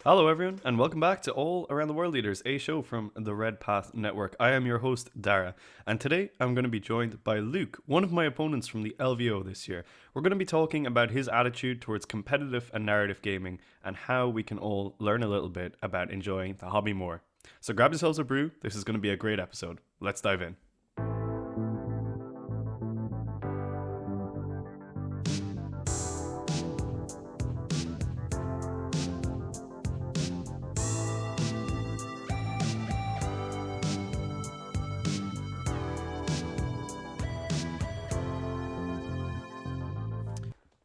Hello, everyone, and welcome back to All Around the World Leaders, a show from the Red Path Network. I am your host, Dara, and today I'm going to be joined by Luke, one of my opponents from the LVO this year. We're going to be talking about his attitude towards competitive and narrative gaming and how we can all learn a little bit about enjoying the hobby more. So grab yourselves a brew, this is going to be a great episode. Let's dive in.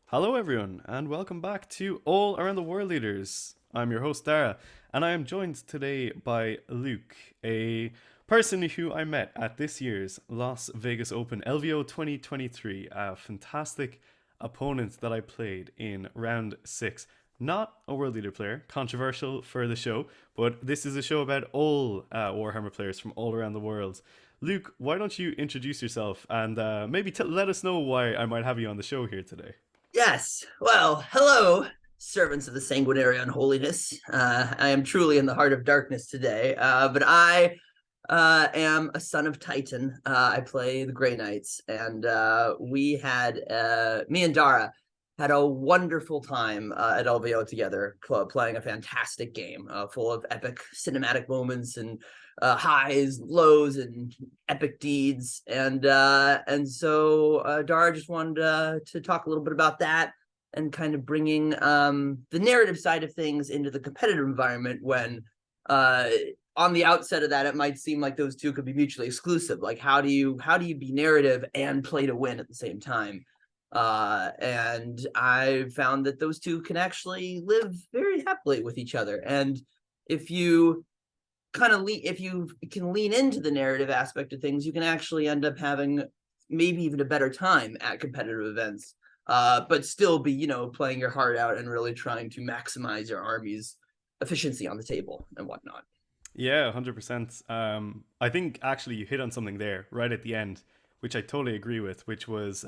Hello, everyone, and welcome back to All Around the World Leaders. I'm your host, Dara, and I am joined today by Luke, a person who I met at this year's Las Vegas Open LVO 2023, a fantastic opponent that I played in round six. Not a World Leader player, controversial for the show, but this is a show about all Warhammer players from all around the world. Luke, why don't you introduce yourself and maybe let us know why I might have you on the show here today? Yes. Well, hello, servants of the sanguinary unholiness. I am truly in the heart of darkness today, but I am a son of Titan. I play the Grey Knights, and me and Dara had a wonderful time at LVO together, playing a fantastic game full of epic cinematic moments and highs, lows, and epic deeds. And so Dara just wanted to talk a little bit about that and kind of bringing the narrative side of things into the competitive environment when on the outset of that, it might seem like those two could be mutually exclusive. Like, how do you be narrative and play to win at the same time? And I found that those two can actually live very happily with each other. And if you if you can lean into the narrative aspect of things, you can actually end up having maybe even a better time at competitive events, but still be, playing your heart out and really trying to maximize your army's efficiency on the table and whatnot. Yeah, 100%. I think actually you hit on something there right at the end, which I totally agree with, which was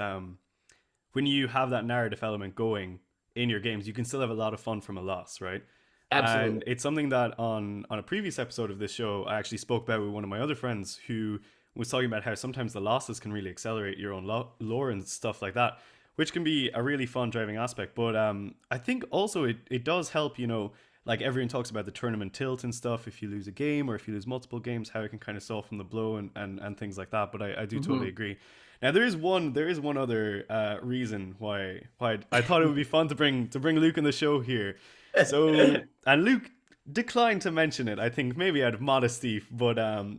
when you have that narrative element going in your games, you can still have a lot of fun from a loss, right? And Absolutely. it's something that on a previous episode of this show, I actually spoke about with one of my other friends who was talking about how sometimes the losses can really accelerate your own lore and stuff like that, which can be a really fun driving aspect. But I think also it does help, like everyone talks about the tournament tilt and stuff. If you lose a game or if you lose multiple games, how it can kind of soften the blow and things like that. But I do totally Mm-hmm. agree. Now there is one other reason why I thought it would be fun to bring Luke on the show here. So and Luke declined to mention it. I think maybe out of modesty, but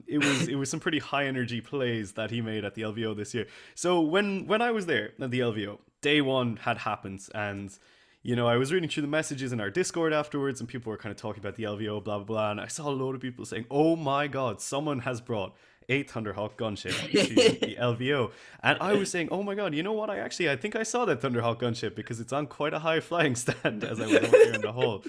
it was some pretty high energy plays that he made at the LVO this year. So when I was there at the LVO, day one had happened, and I was reading through the messages in our Discord afterwards, and people were kind of talking about the LVO, blah blah blah, and I saw a load of people saying, "Oh my God, someone has brought a Thunderhawk gunship to the LVO," and I was saying, "Oh my God, you know what? I think I saw that Thunderhawk gunship because it's on quite a high flying stand." As I was walking around the hall.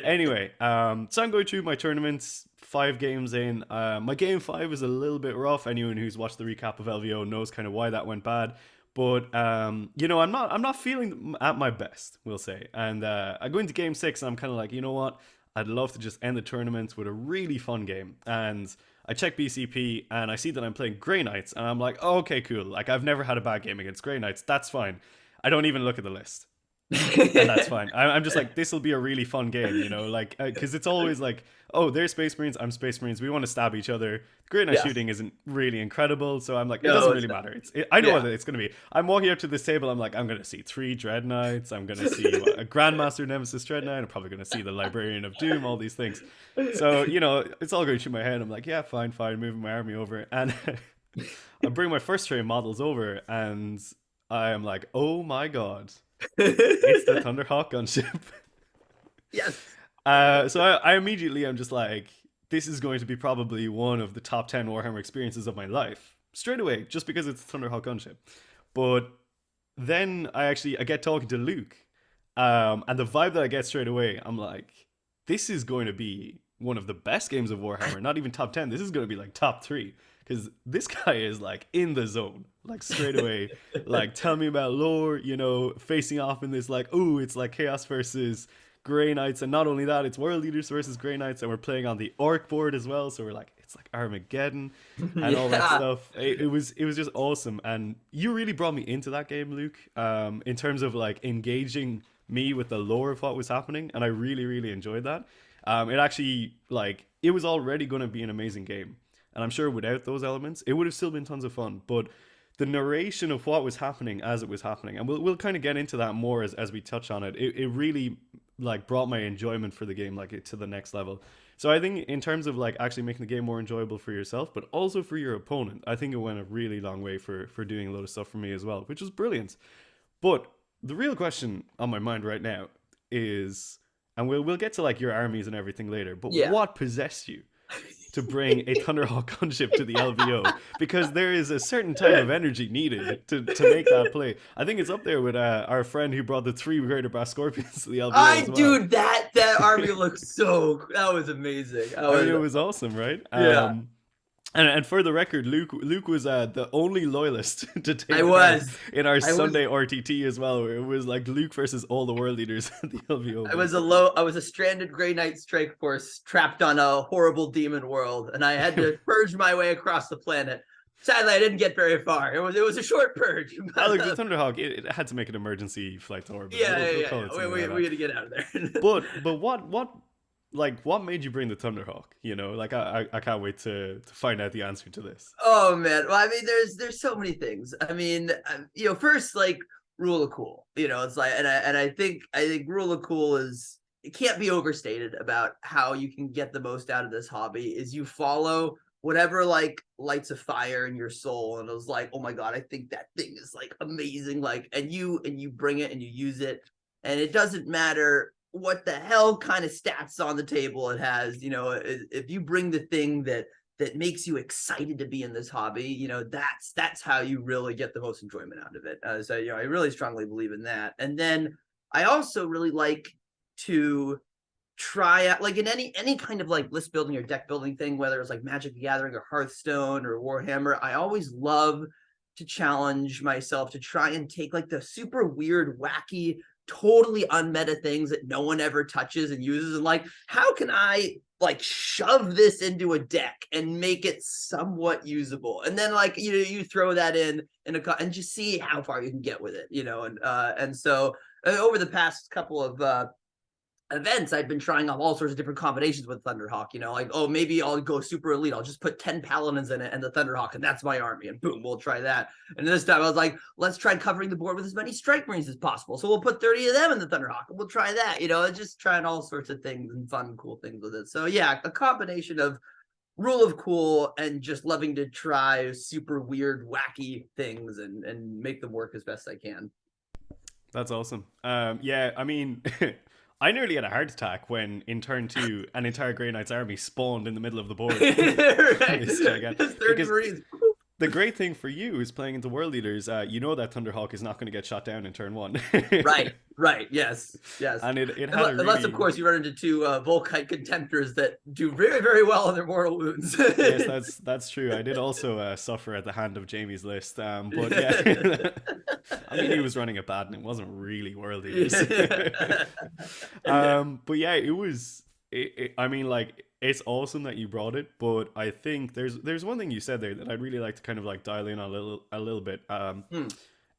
Anyway, so I'm going through my tournaments. 5 games in, my game five is a little bit rough. Anyone who's watched the recap of LVO knows kind of why that went bad. But I'm not feeling at my best, we'll say. And I go into game six, and I'm kind of like, you know what? I'd love to just end the tournament with a really fun game. And I check BCP, and I see that I'm playing Grey Knights, and I'm like, oh, okay, cool. Like I've never had a bad game against Grey Knights. That's fine. I don't even look at the list, and that's fine. I'm just like, this will be a really fun game, like because it's always like, oh, they're Space Marines, I'm Space Marines. We want to stab each other. Great Night Yes. shooting isn't really incredible, so I'm like, it No, doesn't it's really not. matter. I know Yeah. what it's gonna be. I'm walking up to this table. I'm like, I'm gonna see 3 Dreadnoughts. I'm gonna see a Grandmaster Nemesis Dreadnought. I'm probably gonna see the Librarian of Doom. All these things. So it's all going through my head. I'm like, yeah, fine, fine. Moving my army over, and I bring my first tray of models over, and I am like, oh my God, it's the Thunderhawk gunship. Yes. So I immediately am just like, this is going to be probably one of the top 10 Warhammer experiences of my life. Straight away, just because it's Thunderhawk Gunship. But then I get talking to Luke, and the vibe that I get straight away, I'm like, this is going to be one of the best games of Warhammer. Not even top 10. This is going to be like top three because this guy is like in the zone, like straight away. Like, tell me about lore. Facing off in this like, oh, it's like chaos versus Grey Knights, and not only that, it's World Leaders versus Grey Knights, and we're playing on the Orc board as well. So we're like, it's like Armageddon and all that Yeah. stuff. It was just awesome, and you really brought me into that game, Luke. In terms of like engaging me with the lore of what was happening, and I really really enjoyed that. It actually like it was already going to be an amazing game, and I'm sure without those elements, it would have still been tons of fun. But the narration of what was happening as it was happening, and we'll kind of get into that more as we touch on it. It really like brought my enjoyment for the game like to the next level. So I think in terms of like actually making the game more enjoyable for yourself, but also for your opponent, I think it went a really long way for doing a lot of stuff for me as well, which was brilliant. But the real question on my mind right now is, and we'll get to like your armies and everything later, but Yeah. what possessed you to bring a Thunderhawk gunship to the LVO? Because there is a certain type of energy needed to make that play. I think it's up there with our friend who brought the 3 greater brass scorpions to the LVO as well. Dude, that army looks that was amazing. I mean, it was awesome, right? Yeah. And for the record, Luke was the only loyalist to take I part was. in our I was Sunday RTT as well, where it was like Luke versus all the world leaders at the LVO. I was a stranded Grey Knight strike force trapped on a horrible demon world, and I had to purge my way across the planet. Sadly, I didn't get very far. It was a short purge. But, Look, the Thunderhawk, it had to make an emergency flight to orbit. yeah. We had to get out of there. But what made you bring the Thunderhawk? You know, like I can't wait to find out the answer to this. Oh man, well, I mean, there's so many things. I mean, first like rule of cool. It's like, and I think rule of cool is, it can't be overstated about how you can get the most out of this hobby. Is you follow whatever like lights a fire in your soul, and it was like, oh my god, I think that thing is like amazing, like, and you bring it and you use it, and it doesn't matter what the hell kind of stats on the table it has. If you bring the thing that makes you excited to be in this hobby, that's how you really get the most enjoyment out of it. So I really strongly believe in that. And then I also really like to try out, like, in any kind of like list building or deck building thing, whether it's like Magic the Gathering or Hearthstone or Warhammer, I always love to challenge myself to try and take like the super weird, wacky, totally unmeta things that no one ever touches and uses, and like, how can I like shove this into a deck and make it somewhat usable? And then like, you throw that in and just see how far you can get with it, and so over the past couple of events, I've been trying out all sorts of different combinations with Thunderhawk. Like, oh, maybe I'll go super elite. I'll just put 10 paladins in it and the Thunderhawk, and that's my army. And boom, we'll try that. And this time I was like, let's try covering the board with as many strike marines as possible. So we'll put 30 of them in the Thunderhawk, and we'll try that. Just trying all sorts of things and fun, cool things with it. So yeah, a combination of rule of cool and just loving to try super weird, wacky things and make them work as best I can. That's awesome. Yeah, I mean, I nearly had a heart attack when, in turn 2, an entire Grey Knight's army spawned in the middle of the board. Right. Because the great thing for you is playing into World Leaders, that Thunderhawk is not going to get shot down in turn 1. Right. Yes. And it had unless, of course, you run into 2 Volkite Contemptors that do very, very well on their mortal wounds. Yes, that's true. I did also suffer at the hand of Jamie's list. But yeah, I mean, he was running it bad, and it wasn't really World Leaders. But yeah, it was. I mean, like, it's awesome that you brought it, but I think there's one thing you said there that I'd really like to kind of like dial in on a little bit.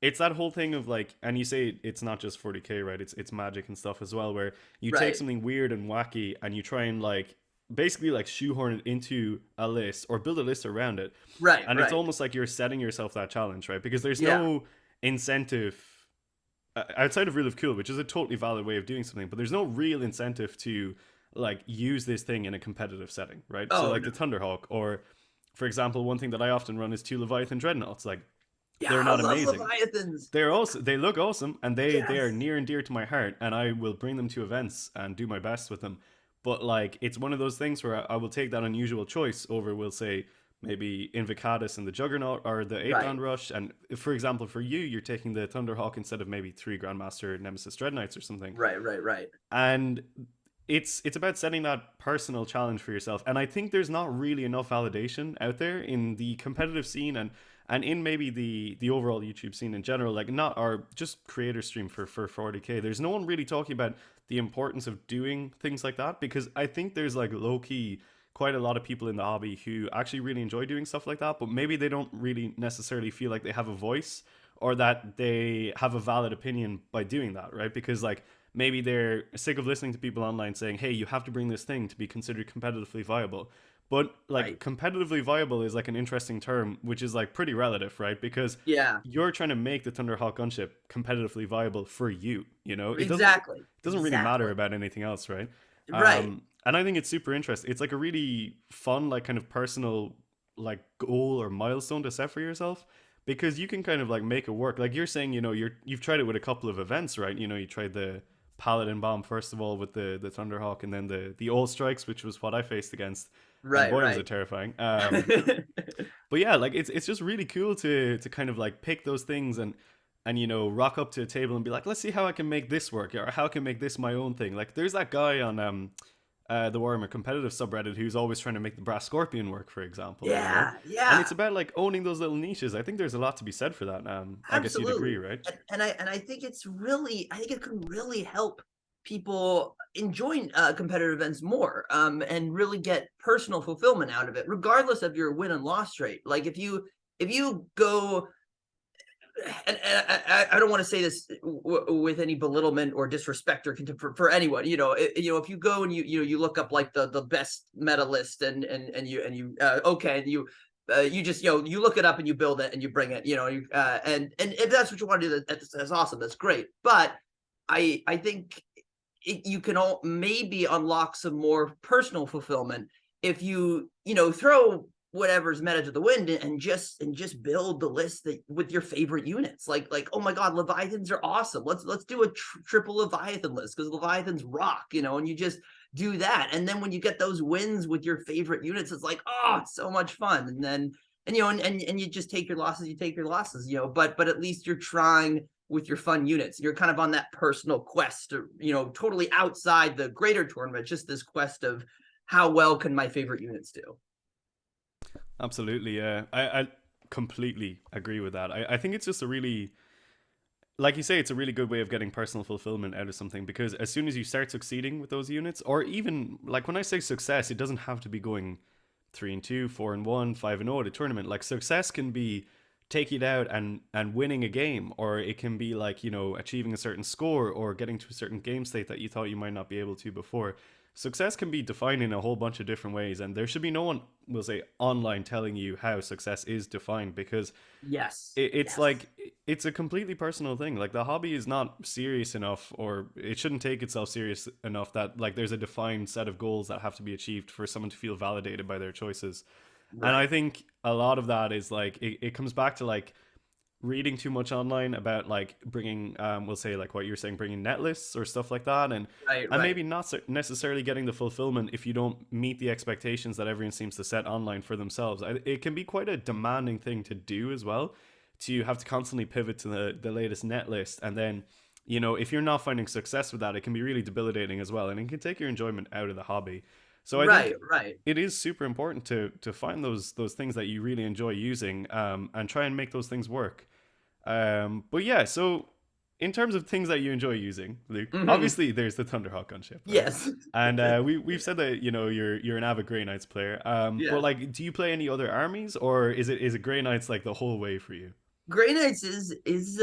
It's that whole thing of like, and you say it's not just 40k, right? It's Magic and stuff as well, where you take something weird and wacky and you try and like basically like shoehorn it into a list or build a list around it. Right. And it's almost like you're setting yourself that challenge, right? Because there's no incentive outside of Rule of Cool, which is a totally valid way of doing something, but there's no real incentive to like use this thing in a competitive setting, right? So like the Thunderhawk, or for example, one thing that I often run is 2 Leviathan Dreadnoughts. Like, they're not amazing. Leviathans. They look awesome, and they are near and dear to my heart, and I will bring them to events and do my best with them. But like, it's one of those things where I will take that unusual choice over, we'll say, maybe Invocatus and the Juggernaut or the 8-land rush. And for example, for you're taking the Thunderhawk instead of maybe 3 Grandmaster Nemesis Dreadknights or something. Right. And it's about setting that personal challenge for yourself. And I think there's not really enough validation out there in the competitive scene and in maybe the overall YouTube scene in general, like not our just creator stream for 40k. There's no one really talking about the importance of doing things like that, because I think there's like low key quite a lot of people in the hobby who actually really enjoy doing stuff like that, but maybe they don't really necessarily feel like they have a voice or that they have a valid opinion by doing that, right? Because like maybe they're sick of listening to people online saying, "Hey, you have to bring this thing to be considered competitively viable." But like Right. competitively viable is like an interesting term, which is like pretty relative, right? Because Yeah. you're trying to make the Thunderhawk gunship competitively viable for you. You know, Exactly. it doesn't really matter Exactly. about anything else, right? Right. And I think it's super interesting. It's like a really fun, like kind of personal, like goal or milestone to set for yourself, because you can kind of like make it work. Like you're saying, you know, you've tried it with a couple of events, right? You know, you tried the Paladin Bomb first of all with the Thunderhawk, and then the All Strikes, which was what I faced against, and Right. boy was Right. it terrifying. But yeah, like it's just really cool to kind of like pick those things and you know rock up to a table and be like, let's see how I can make this work, or how I can make this my own thing. Like there's that guy on the Warhammer competitive subreddit who's always trying to make the brass scorpion work, for example, you know. Yeah. And Yeah. it's about like owning those little niches. I think there's a lot to be said for that. I guess you'd agree, Absolutely. right? And I think it's really, I think it can really help people enjoy competitive events more, and really get personal fulfillment out of it, regardless of your win and loss rate. Like if you go, and I don't want to say this with any belittlement or disrespect or contempt for anyone. You know, if you go and you look up like the best meta list, and you okay, and you just you look it up and you build it and you bring it. And if that's what you want to do, that's awesome. That's great. But I think you can all maybe unlock some more personal fulfillment if you throw whatever's meta to the wind and just build the list that with your favorite units. Like oh my god, Leviathans are awesome. Let's do a triple Leviathan list because Leviathans rock. And you just do that, and then when you get those wins with your favorite units, it's like, oh, it's so much fun. And then and you just take your losses. You take your losses. But at least you're trying with your fun units. You're kind of on that personal quest, totally outside the greater tournament, just this quest of how well can my favorite units do. Absolutely, yeah. I completely agree with that. I think it's just a really, like you say, it's a really good way of getting personal fulfillment out of something, because as soon as you start succeeding with those units, or even like when I say success, it doesn't have to be going 3-2, 4-1, 5-0 at a tournament. Like success can be taking it out and winning a game, or it can be like, you know, achieving a certain score or getting to a certain game state that you thought you might not be able to before. Success can be defined in a whole bunch of different ways, and there should be no one, will say, online telling you how success is defined, because Yes. it's Yes. like it's a completely personal thing. Like the hobby is not serious enough, or it shouldn't take itself serious enough that like there's a defined set of goals that have to be achieved for someone to feel validated by their choices. And I Right. think a lot of that is like it comes back to like reading too much online about like bringing we'll say like what you're saying, bringing net lists or stuff like that, Right. and Right. maybe not necessarily getting the fulfillment if you don't meet the expectations that everyone seems to set online for themselves. It can be quite a demanding thing to do as well, to have to constantly pivot to the latest net list, and then, you know, if you're not finding success with that, it can be really debilitating as well, and it can take your enjoyment out of the hobby. So I think Right. Right. it is super important to find those things that you really enjoy using, and try and make those things work. But yeah, so in terms of things that you enjoy using, Luke, Hmm. obviously there's the Thunderhawk gunship, right? Yes. And we've said that, you know, you're an avid Grey Knights player. But Yes. like, do you play any other armies, or is it Grey Knights like the whole way for you? Grey Knights is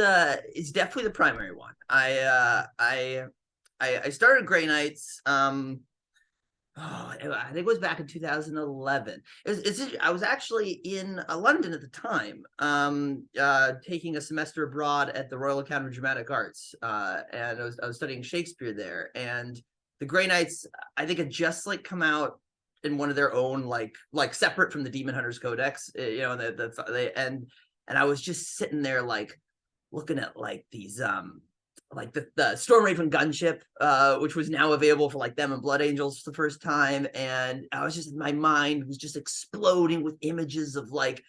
definitely the primary one. I started Grey Knights. Oh, I think it was back in 2011. I was actually in London at the time, taking a semester abroad at the Royal Academy of Dramatic Arts, and I was studying Shakespeare there. And the Grey Knights, I think, had just like come out in one of their own, like separate from the Demon Hunters Codex, and I was just sitting there like looking at like these like the Storm Raven gunship, which was now available for like them and Blood Angels for the first time. And I was just, my mind was just exploding with images of like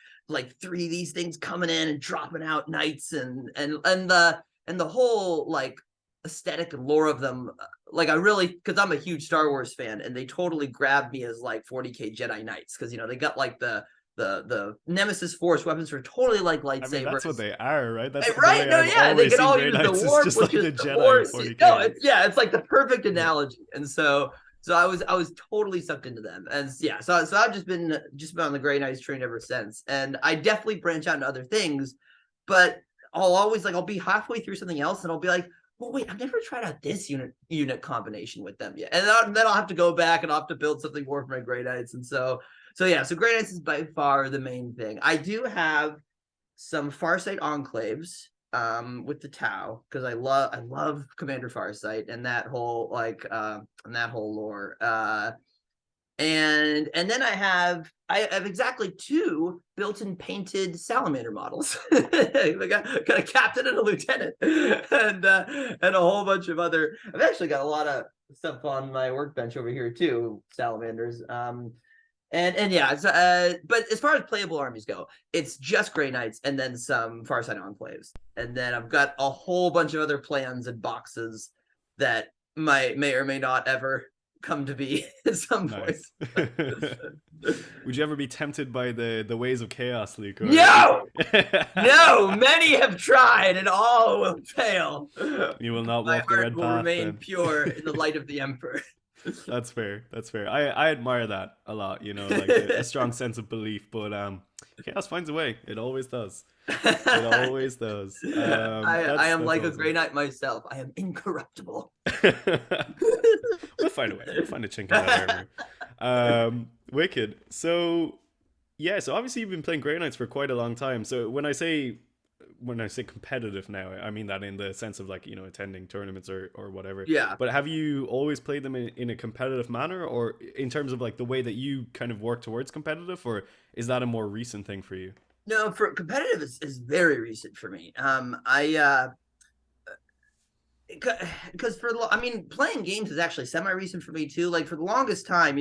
three of these things coming in and dropping out knights, and the whole like aesthetic and lore of them. Like I really, because I'm a huge Star Wars fan, and they totally grabbed me as like 40k Jedi Knights, because they got like the the Nemesis Force weapons are totally like I mean, that's what lightsabers. they are, right? That's the Right? way No, I've yeah, they always can seen all Grey use the Knights. It's warp, just which like is the the Jedi in force. No, 40k. it's like the perfect analogy. And so I was totally sucked into them. And yeah, so I've just been on the Grey Knights train ever since. And I definitely branch out into other things, but I'll always I'll be halfway through something else and I'll be like, well, wait, I've never tried out this unit combination with them yet. And then I'll have to go back and I'll have to build something more for my Grey Knights. And so yeah, so Grey Knights is by far the main thing. I do have some Farsight enclaves with the Tau, because I love Commander Farsight and that whole lore. And then I have exactly 2 built-in painted salamander models. I got a captain and a lieutenant, and a whole bunch of other. I've actually got a lot of stuff on my workbench over here too, salamanders. And yeah, but as far as playable armies go, it's just Grey Knights and then some Farsight enclaves, and then I've got a whole bunch of other plans and boxes that may or may not ever come to be at some point. Would you ever be tempted by the ways of chaos, Luke? Or... No, no. Many have tried, and all will fail. You will not My walk the heart red will path. remain Then. pure in the light of the Emperor. That's fair. That's fair. I admire that a lot. You know, like a strong sense of belief. But chaos finds a way. It always does. It always does. I am like awesome. a Grey Knight myself. I am incorruptible. We'll find a way. We'll find a chink in that armor. Wicked. So yeah. So obviously you've been playing Grey Knights for quite a long time. So when I say competitive now, I mean that in the sense of attending tournaments or whatever. Yeah. But have you always played them in a competitive manner, or in terms of the way that you kind of work towards competitive, or is that a more recent thing for you? No, for competitive is very recent for me. Because playing games is actually semi-recent for me too. Like for the longest time,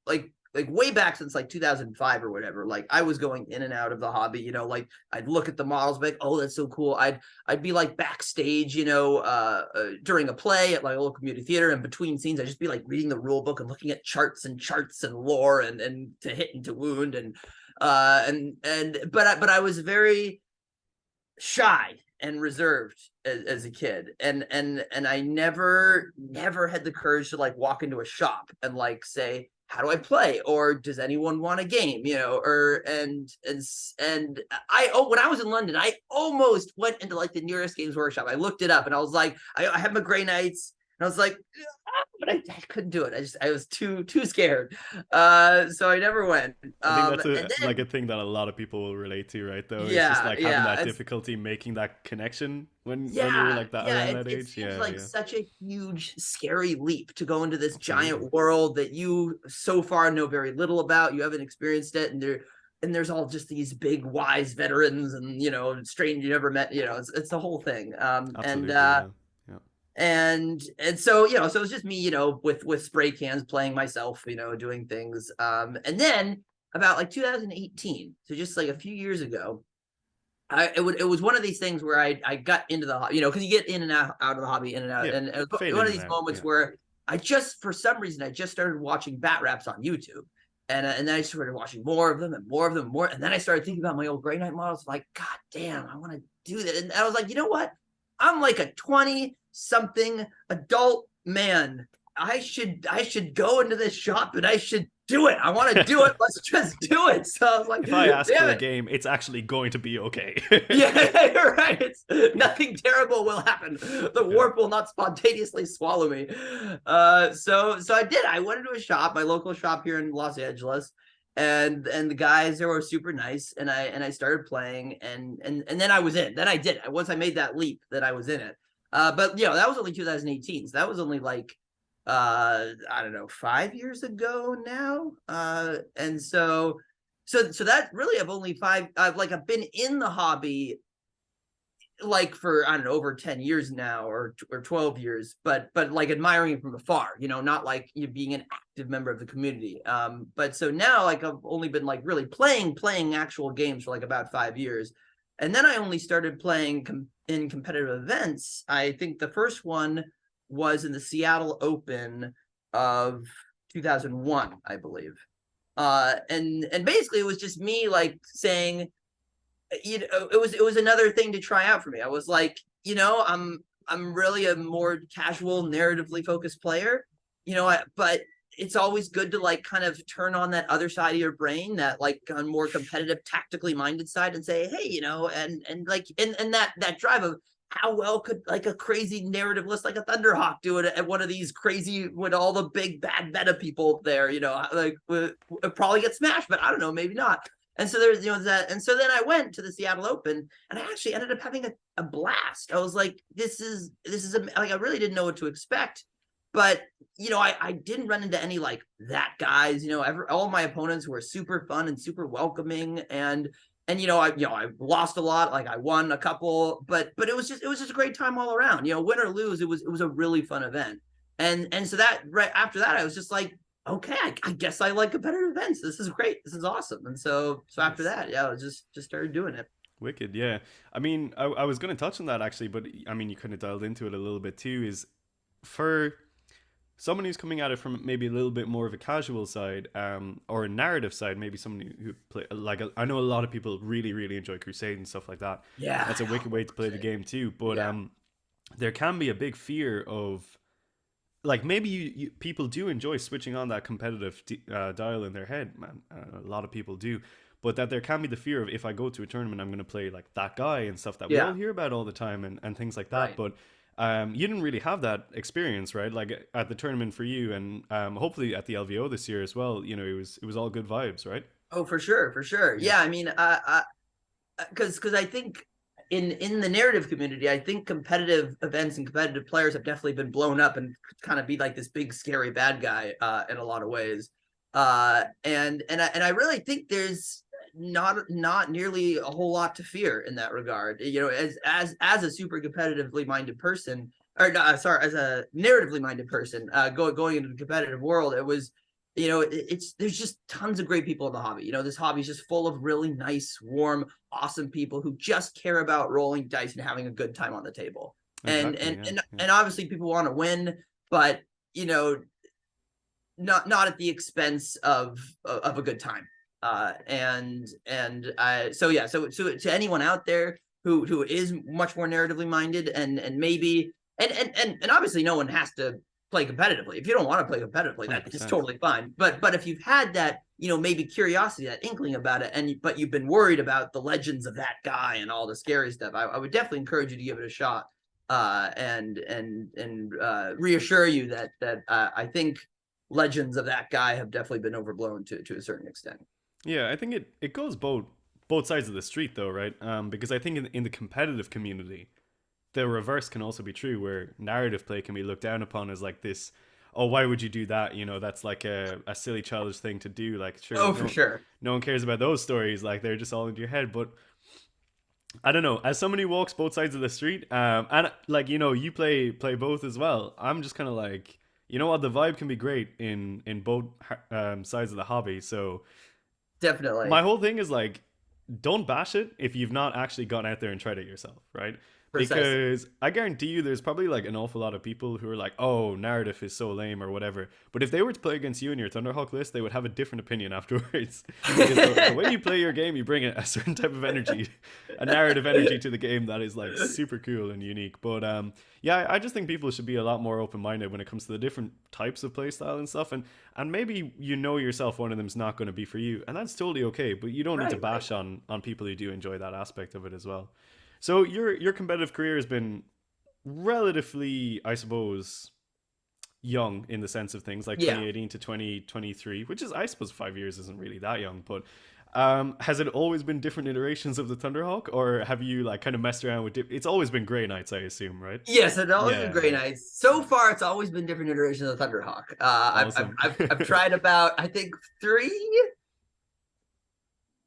like way back since 2005 or whatever, I was going in and out of the hobby, I'd look at the models, like, oh, that's so cool. I'd be backstage, during a play at a local community theater, and between scenes, I'd just be reading the rule book and looking at charts and lore and to hit and to wound but I was very shy and reserved as a kid, and I never had the courage to walk into a shop and say, how do I play, or does anyone want a game, and when I was in London, I almost went into the nearest Games Workshop. I looked it up and I was like, I have my Grey Knights, and I was like, but I couldn't do it. I was too scared. So I never went. I think that's a thing that a lot of people will relate to, right? Though it's just having that difficulty making that connection when you're around that age. It seems such a huge, scary leap to go into this giant world that you so far know very little about. You haven't experienced it, and there's all just these big wise veterans and strange you never met. It's the whole thing. And so so it's just me with spray cans playing myself, doing things, and then about 2018, so just a few years ago, it was one of these things where I got into the hobby, because you get in and out of the hobby, in and out, and it was one of these moments where I just, for some reason, I just started watching bat raps on YouTube, and then I started watching more of them, and then I started thinking about my old Grey Knight models, God damn, I want to do that, and I was like, you know what, I'm a 20-something adult man. I should go into this shop and I should do it. I want to do it. Let's just do it. So I was like, if I ask for a game, it's actually going to be okay. Yeah, you're right. Nothing terrible will happen. The warp will not spontaneously swallow me. So I did. I went into a shop, my local shop here in Los Angeles, and the guys there were super nice, and I started playing, and then I was in. Then I did it. Once I made that leap, that I was in it. But that was only 2018. So that was only I don't know, 5 years ago now. And so that really, I've been in the hobby for, I don't know, over 10 years now, or 12 years, but admiring it from afar, not you being an active member of the community. But so now I've only been really playing actual games for about 5 years. And then I only started playing in competitive events. I think the first one was in the Seattle Open of 2001, I believe. And basically it was just me like saying, you know, it was another thing to try out for me. I was like, you know, I'm really a more casual, narratively focused player, you know, but it's always good to like kind of turn on that other side of your brain, that like more competitive, tactically minded side, and say, hey, you know, and like and that drive of how well could like a crazy narrative list like a Thunderhawk do it at one of these crazy with all the big bad meta people there, you know, like it probably get smashed, but I don't know, maybe not. And so there's, you know, that. And so then I went to the Seattle Open and I actually ended up having a blast. I was like, this is like, I really didn't know what to expect, but you know, I didn't run into any like that guys, you know, all my opponents were super fun and super welcoming. And you know, I lost a lot, like I won a couple, but it was just a great time all around, you know, win or lose. It was a really fun event. And so that right after that, I was just like, okay, I guess I like competitive events. This is great. This is awesome. And so after that, yeah, I just started doing it. Wicked, yeah. I mean, I was going to touch on that actually, but I mean, you kind of dialed into it a little bit too. Is for someone who's coming at it from maybe a little bit more of a casual side, or a narrative side, maybe someone who play like I know a lot of people really enjoy Crusade and stuff like that. Yeah, That's a wicked way to play the game too. But yeah. there can be a big fear of like maybe people do enjoy switching on that competitive dial in their head, man. A lot of people do, but that there can be the fear of if I go to a tournament, I'm going to play like that guy and stuff that we all Yeah, hear about all the time and things like that. right. But you didn't really have that experience, right? Like at the tournament for you, and hopefully at the LVO this year as well. You know, it was all good vibes, right? Oh, for sure, for sure. Yeah, Yeah, I mean, because I think in the narrative community, I think competitive events and competitive players have definitely been blown up and kind of be like this big scary bad guy in a lot of ways. And I really think there's not nearly a whole lot to fear in that regard. You know, as a super competitively minded person, or sorry, as a narratively minded person, going into the competitive world, it was, you know, it's there's just tons of great people in the hobby. You know, this hobby is just full of really nice, warm, awesome people who just care about rolling dice and having a good time on the table. And exactly. and Yeah, and, yeah. and obviously people want to win, but you know, not at the expense of a good time. So yeah, so to anyone out there who is much more narratively minded and maybe and obviously no one has to play competitively. If you don't want to play competitively, that is 100%. totally fine. But if you've had that, you know, maybe curiosity, that inkling about it, but you've been worried about the legends of that guy and all the scary stuff, I would definitely encourage you to give it a shot. And reassure you that I think legends of that guy have definitely been overblown to a certain extent. Yeah, I think it goes both sides of the street though, right? Because I think in the competitive community, the reverse can also be true, where narrative play can be looked down upon as like this. Oh, why would you do that? You know, that's like a silly childish thing to do. Like, sure, Oh, for sure. no one cares about those stories. Like, they're just all in your head. But I don't know. As somebody who walks both sides of the street, and like you know, you play both as well. I'm just kind of like, you know what, the vibe can be great in both sides of the hobby. So Definitely. my whole thing is like, don't bash it if you've not actually gone out there and tried it yourself, right? Precisely. Because I guarantee you there's probably like an awful lot of people who are like, oh, narrative is so lame or whatever. But if they were to play against you in your Thunderhawk list, they would have a different opinion afterwards. Because the way you play your game, you bring a certain type of energy, a narrative energy to the game that is like super cool and unique. But yeah, I just think people should be a lot more open minded when it comes to the different types of playstyle and stuff. And maybe you know yourself one of them's not going to be for you, and that's totally okay. But you don't need to Right, right. bash on people who do enjoy that aspect of it as well. So your competitive career has been relatively, I suppose, young in the sense of things like Yeah. 2018 to 2023, which is, I suppose, 5 years isn't really that young. But has it always been different iterations of the Thunderhawk, or have you like kind of messed around with? It's always been Grey Knights, I assume, right? Yes, it's always been Yeah, great yeah, nights. So far, it's always been different iterations of Thunderhawk. awesome. I've tried about, I think, three.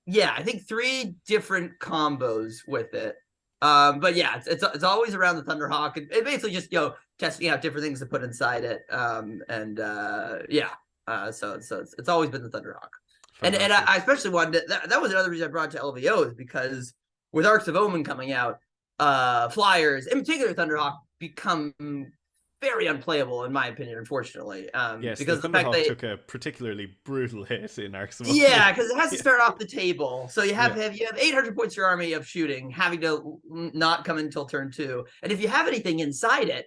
Yeah, I think three different combos with it. But yeah, it's always around the Thunderhawk, and it basically just, you know, testing out different things to put inside it. Yeah. So it's always been the Thunderhawk. And Fantastic. I especially wanted that was another reason I brought it to LVO, is because with Arcs of Omen coming out, flyers, in particular Thunderhawk, become very unplayable in my opinion, unfortunately. Yes, the Because the fact Thunderhawk they took a particularly brutal hit in Ark Simone. yeah, because it has to Yeah, start off the table. So yeah, you have 800 points your army of shooting, having to not come until turn 2. And if you have anything inside it,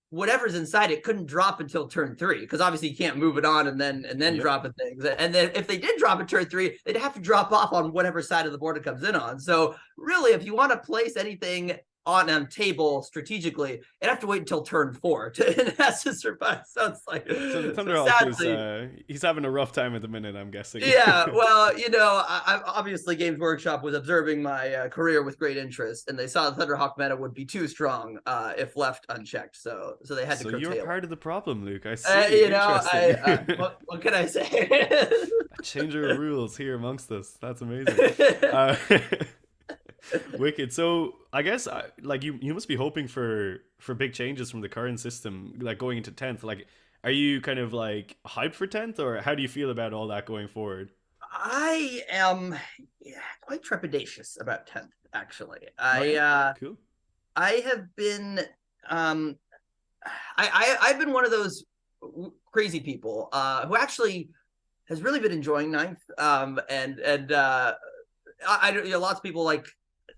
whatever's inside it couldn't drop until turn 3, because obviously you can't move it on and then yep. drop it things. And then if they did drop it turn 3, they'd have to drop off on whatever side of the board it comes in on. So really, if you want to place anything on a table strategically, it'd have to wait until turn 4 to and it has to survive. So it's like So the so Thunderhawk is sadly. he's having a rough time at the minute, I'm guessing. Yeah, well, I obviously Games Workshop was observing my career with great interest, and they saw the Thunderhawk meta would be too strong if left unchecked, so they had to So you're curtail it. part of the problem, Luke. I see. Interesting. What can I say? A changer of rules here amongst us. That's amazing. Uh, wicked. So I guess like you must be hoping for big changes from the current system, like going into 10th. Like, are you kind of like hyped for 10th, or how do you feel about all that going forward? I am quite trepidatious about 10th, actually. Oh yeah, cool. I have been um I've been one of those crazy people who actually has really been enjoying ninth. And lots of people like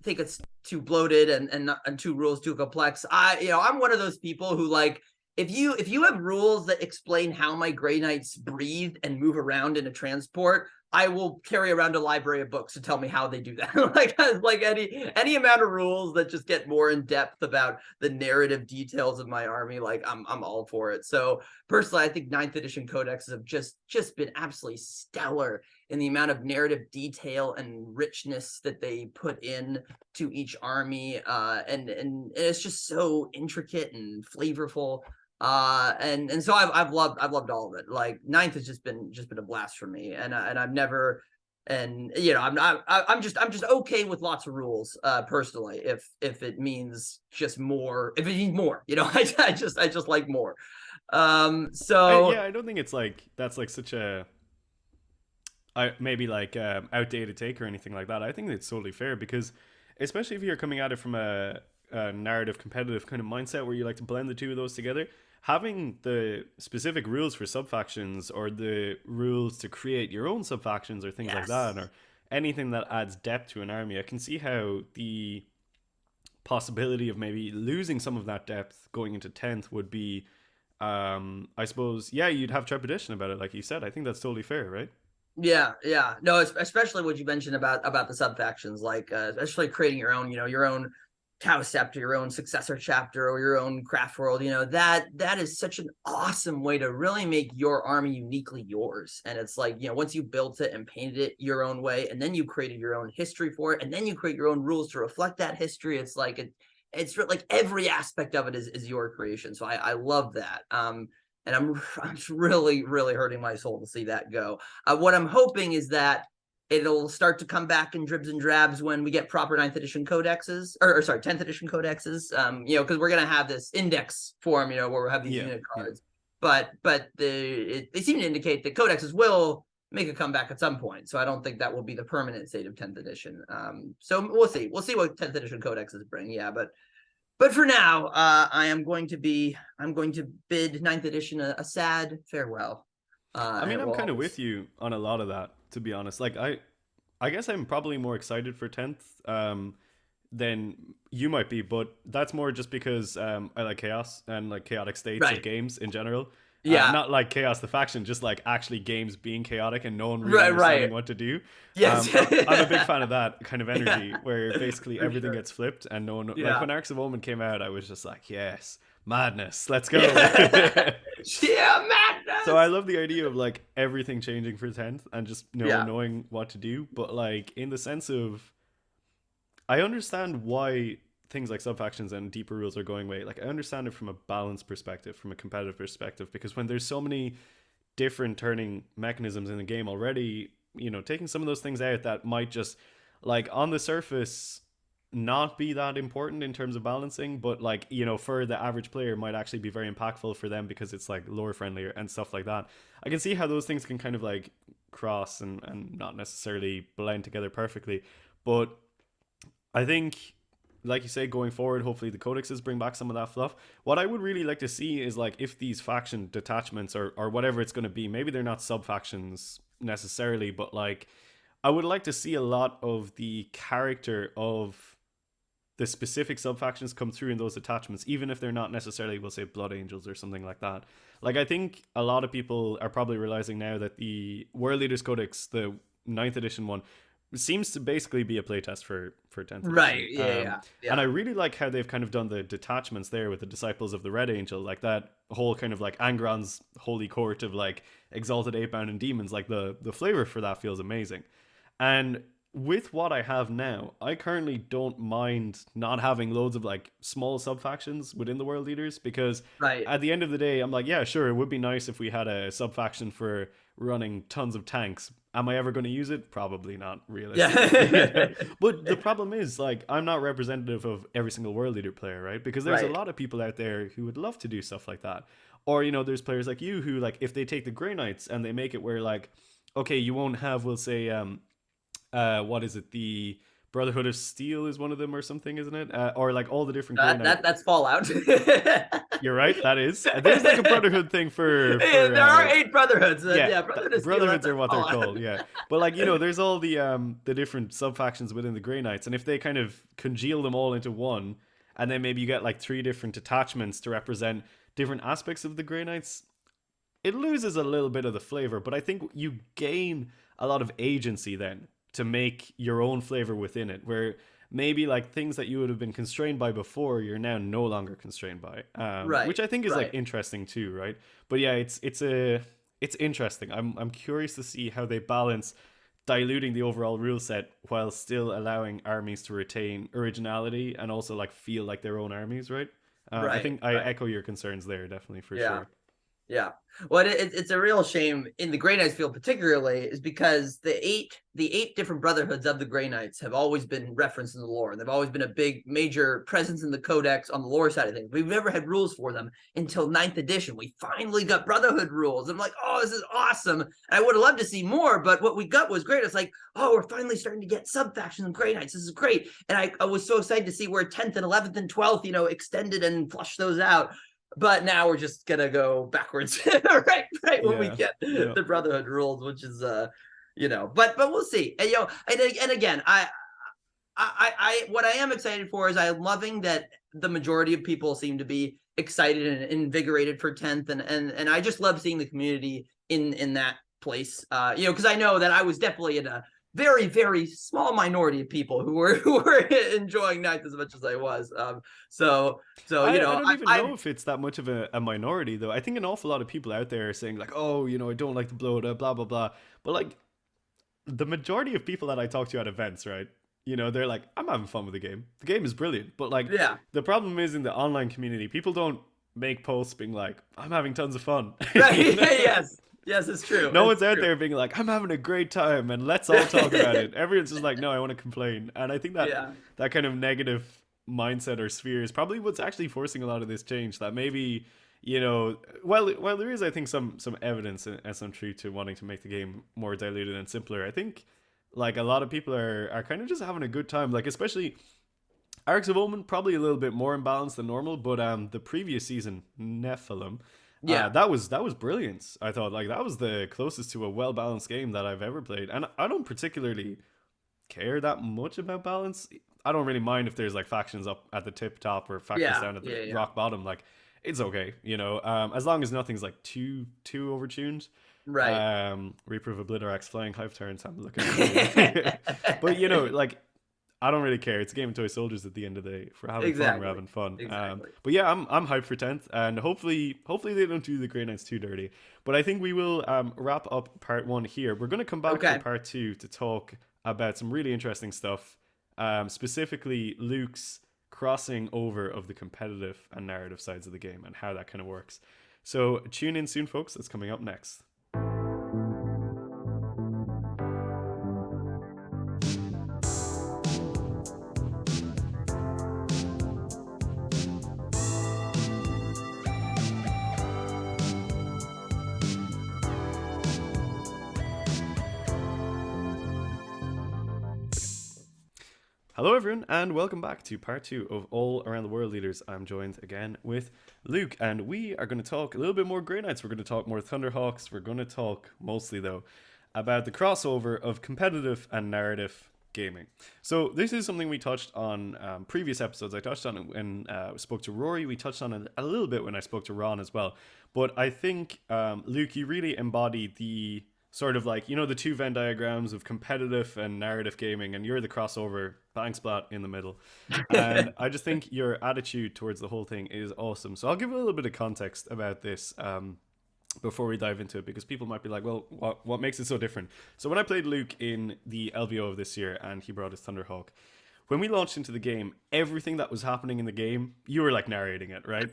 think it's too bloated and two rules too complex. I'm one of those people who like if you have rules that explain how my Grey Knights breathe and move around in a transport, I will carry around a library of books to tell me how they do that. like any amount of rules that just get more in depth about the narrative details of my army, like I'm all for it. So personally, I think ninth edition codexes have just been absolutely stellar in the amount of narrative detail and richness that they put in to each army, and it's just so intricate and flavorful. And so I've loved all of it. Like ninth has just been a blast for me, and I've never, and I'm just okay with lots of rules personally, if it means just more, if it means more, I just like more. Yeah, So I don't think it's like that's like such a maybe like outdated take or anything like that. I think it's totally fair because, especially if you're coming at it from a narrative competitive kind of mindset where you like to blend the two of those together, having the specific rules for sub factions or the rules to create your own sub factions or things like that, yes. or anything that adds depth to an army, I can see how the possibility of maybe losing some of that depth going into 10th would be, I suppose, yeah, you'd have trepidation about it, like you said. I think that's totally fair, right? Yeah. No, especially what you mentioned about the sub factions, like especially creating your own, your own Tau Scepter, your own successor chapter, or your own craft world. That is such an awesome way to really make your army uniquely yours. And it's like, once you built it and painted it your own way, and then you created your own history for it, and then you create your own rules to reflect that history. It's like it's like every aspect of it is your creation. So I love that. And I'm really really hurting my soul to see that go. What I'm hoping is that it'll start to come back in dribs and drabs when we get proper 9th edition codexes, or sorry, 10th edition codexes. Because we're gonna have this index form, where we'll have these Yeah, unit yeah. cards. But they seem to indicate that codexes will make a comeback at some point. So I don't think that will be the permanent state of 10th edition. So we'll see. We'll see what 10th edition codexes bring. Yeah, but for now, I'm going to bid 9th edition a sad farewell. I And mean, it I'm will kind of always with you on a lot of that, to be honest. Like, I guess I'm probably more excited for 10th than you might be, but that's more just because I like chaos and like chaotic states of right. games in general. Yeah. Not like chaos the faction, just like actually games being chaotic and no one really Right. understanding what to do. Yes. I'm a big fan of that kind of energy Yeah, where basically for everything sure. gets flipped and no one, like Yeah. when Arcs of Omen came out, I was just like, yes, madness, let's go. Yeah. Yeah, So I madness. love the idea of like everything changing for 10th and just no one Yeah. knowing what to do. But like in the sense of, I understand why things like sub factions and deeper rules are going away. Like I understand it from a balance perspective, from a competitive perspective, because when there's so many different turning mechanisms in the game already, taking some of those things out that might just like on the surface not be that important in terms of balancing, but like, for the average player might actually be very impactful for them because it's like lore friendly and stuff like that. I can see how those things can kind of like cross and not necessarily blend together perfectly. But I think like you say, going forward, hopefully the codexes bring back some of that fluff. What I would really like to see is like if these faction detachments or whatever it's going to be, maybe they're not sub factions necessarily, but like I would like to see a lot of the character of the specific sub factions come through in those attachments, even if they're not necessarily, we'll say, Blood Angels or something like that. Like, I think a lot of people are probably realizing now that the World Leaders Codex, the ninth edition one, seems to basically be a playtest for 10th Right. edition. And I Yeah. really like how they've kind of done the detachments there with the Disciples of the Red Angel, like that whole kind of like Angron's holy court of like exalted ape bound and demons. Like the flavor for that feels amazing. And with what I have now, I currently don't mind not having loads of like small sub factions within the world leaders, because Right. at the end of the day, I'm like, yeah, sure, it would be nice if we had a sub faction for running tons of tanks. Am I ever going to use it? Probably not, realistically. Yeah. But the problem is, like, I'm not representative of every single world leader player, right? Because there's a Right. lot of people out there who would love to do stuff like that. Or, you know, there's players like you who, like, if they take the Grey Knights and they make it where, like, okay, you won't have, we'll say, what is it? The Brotherhood of Steel is one of them or something, isn't it? Or like all the different Grey Knights. That's Fallout. You're right. That is. There's like a Brotherhood thing for. There are 8 brotherhoods. Yeah, Brotherhood of Steel, Brotherhoods are that's what they're Fallout. called. Yeah, but like, you know, there's all the different sub factions within the Grey Knights, and if they kind of congeal them all into one, and then maybe you get like 3 different attachments to represent different aspects of the Grey Knights, it loses a little bit of the flavor. But I think you gain a lot of agency then to make your own flavor within it, where maybe like things that you would have been constrained by before, you're now no longer constrained by, Right. which I think is like Right. interesting too, right? But yeah, it's interesting. I'm curious to see how they balance diluting the overall rule set while still allowing armies to retain originality and also like feel like their own armies, right? I Right. think I Right. echo your concerns there, definitely, for Yeah. sure. Yeah. Well, it's a real shame in the Grey Knights field, particularly, is because the eight different brotherhoods of the Grey Knights have always been referenced in the lore. They've always been a big major presence in the Codex on the lore side of things. We've never had rules for them until ninth edition. We finally got Brotherhood rules. I'm like, oh, this is awesome. And I would have loved to see more, but what we got was great. It's like, oh, we're finally starting to get sub factions of Grey Knights. This is great. And I was so excited to see where 10th and 11th and 12th, extended and flushed those out. But now we're just gonna go backwards, right when we get the Brotherhood rules, which is but we'll see. And and again, I what I am excited for is I'm loving that the majority of people seem to be excited and invigorated for 10th, and I just love seeing the community in that place. Because I know that I was definitely in a very, very small minority of people who were enjoying ninth as much as I was. So I don't even know if it's that much of a minority, though. I think an awful lot of people out there are saying like, oh, I don't like the bloater, blah blah blah. But like, the majority of people that I talk to at events, right? They're like, I'm having fun with the game. The game is brilliant. But like, yeah, the problem is in the online community, people don't make posts being like, I'm having tons of fun. right. Yes, it's true. No one's out there being like, I'm having a great time and let's all talk about it. Everyone's just like, no, I want to complain. And I think that kind of negative mindset or sphere is probably what's actually forcing a lot of this change. That maybe, while there is, I think, some evidence and some truth to wanting to make the game more diluted and simpler, I think like a lot of people are kind of just having a good time. Like, especially Arcs of Omen, probably a little bit more imbalanced than normal, but the previous season, Nephilim, that was brilliant. I thought like that was the closest to a well balanced game that I've ever played, and I don't particularly care that much about balance. I don't really mind if there's like factions up at the tip top or factions down at the rock bottom. Like, it's okay, as long as nothing's like too overtuned. Right. Reaper of Obliterax flying hive turns. I'm looking at but like, I don't really care. It's a game of toy soldiers at the end of the day. For having fun, we're having fun. Exactly. But yeah, I'm hyped for 10th, and hopefully they don't do the Grey Knights too dirty. But I think we will wrap up part 1 here. We're going to come back to part 2 to talk about some really interesting stuff, specifically Luke's crossing over of the competitive and narrative sides of the game and how that kind of works. So tune in soon, folks. That's coming up next. Hello, everyone, and welcome back to part two of All Around the World Leaders. I'm joined again with Luke, and we are going to talk a little bit more Grey Knights. We're going to talk more Thunderhawks. We're going to talk mostly, though, about the crossover of competitive and narrative gaming. So, this is something we touched on previous episodes. I touched on it when I spoke to Rory. We touched on it a little bit when I spoke to Ron as well. But I think, Luke, you really embodied the sort of like, the two Venn diagrams of competitive and narrative gaming, and you're the crossover bang splat in the middle. And I just think your attitude towards the whole thing is awesome. So I'll give a little bit of context about this before we dive into it, because people might be like, well, what makes it so different? So when I played Luke in the LVO of this year and he brought his Thunderhawk, when we launched into the game, everything that was happening in the game, you were like narrating it, right?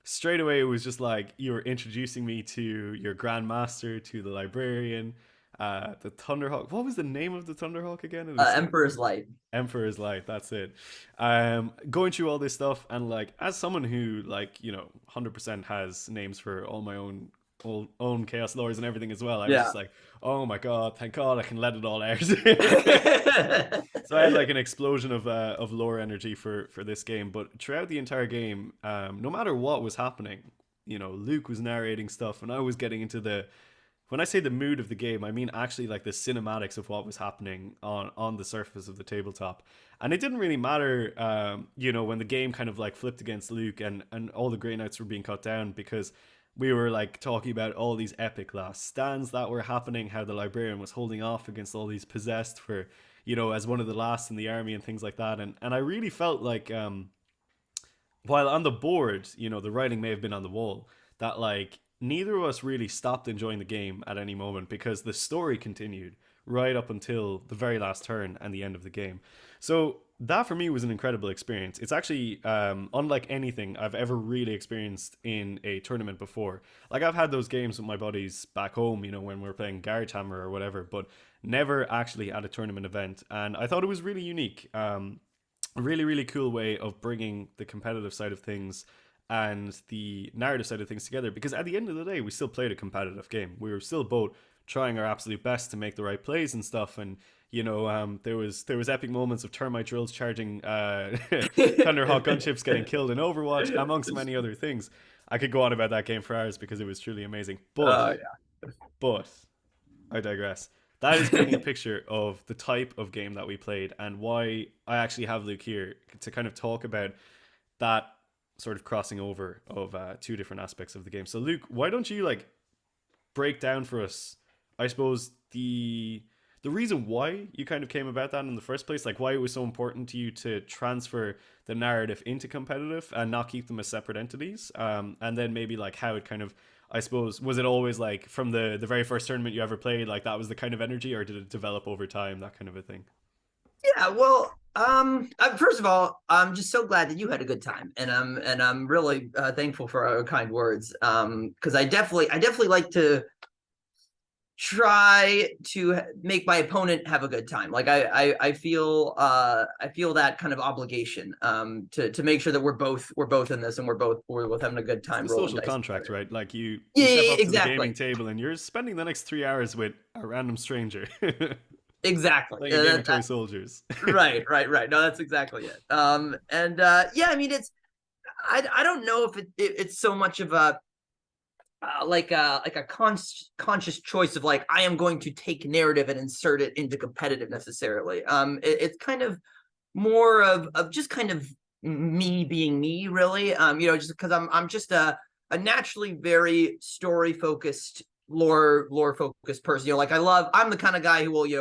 Straight away it was just like you were introducing me to your grandmaster, to the librarian, the Thunderhawk. What was the name of the Thunderhawk again? It was Emperor's Light. Emperor's Light, that's it. Going through all this stuff, and like as someone who 100% has names for all my own chaos lores and everything as well, I was just like, oh my god, thank god I can let it all out. So I had like an explosion of lore energy for this game. But throughout the entire game, no matter what was happening, Luke was narrating stuff, and I was getting into when I say the mood of the game, I mean actually like the cinematics of what was happening on the surface of the tabletop. And it didn't really matter, when the game kind of like flipped against Luke and all the Grey Knights were being cut down, because we were like talking about all these epic last stands that were happening, how the librarian was holding off against all these possessed for, as one of the last in the army and things like that. And I really felt like, while on the board, the writing may have been on the wall, that like neither of us really stopped enjoying the game at any moment, because the story continued right up until the very last turn and the end of the game. So that for me was an incredible experience. It's actually unlike anything I've ever really experienced in a tournament before. Like I've had those games with my buddies back home, when we were playing Garage Hammer or whatever, but never actually at a tournament event. And I thought it was really unique. A really, really cool way of bringing the competitive side of things and the narrative side of things together, because at the end of the day we still played a competitive game. We were still both trying our absolute best to make the right plays and stuff, and there was epic moments of termite drills charging Thunderhawk gunships getting killed in Overwatch, amongst many other things. I could go on about that game for hours because it was truly amazing, but I digress. That is painting a picture of the type of game that we played, and why I actually have Luke here to kind of talk about that sort of crossing over of two different aspects of the game. So Luke, why don't you like break down for us, I suppose, the reason why you kind of came about that in the first place, like why it was so important to you to transfer the narrative into competitive and not keep them as separate entities, and then maybe like how it kind of, I suppose, was it always like from the very first tournament you ever played, like that was the kind of energy, or did it develop over time, that kind of a thing? Yeah, well, first of all, I'm just so glad that you had a good time, and I'm really thankful for our kind words. Because I definitely like to try to make my opponent have a good time. Like I feel that kind of obligation to make sure that we're both in this, and we're both having a good time. It's the social contract, right? Like you yeah, step up exactly. to the gaming table and you're spending the next 3 hours with a random stranger. Exactly. Like a game of toy soldiers. Right. No, that's exactly it. Yeah, I mean, I don't know if it's so much of a like a conscious choice of like, I am going to take narrative and insert it into competitive necessarily. It's kind of more of just kind of me being me, really. Just because I'm just a naturally very story focused, lore focused person. Like I'm the kind of guy who will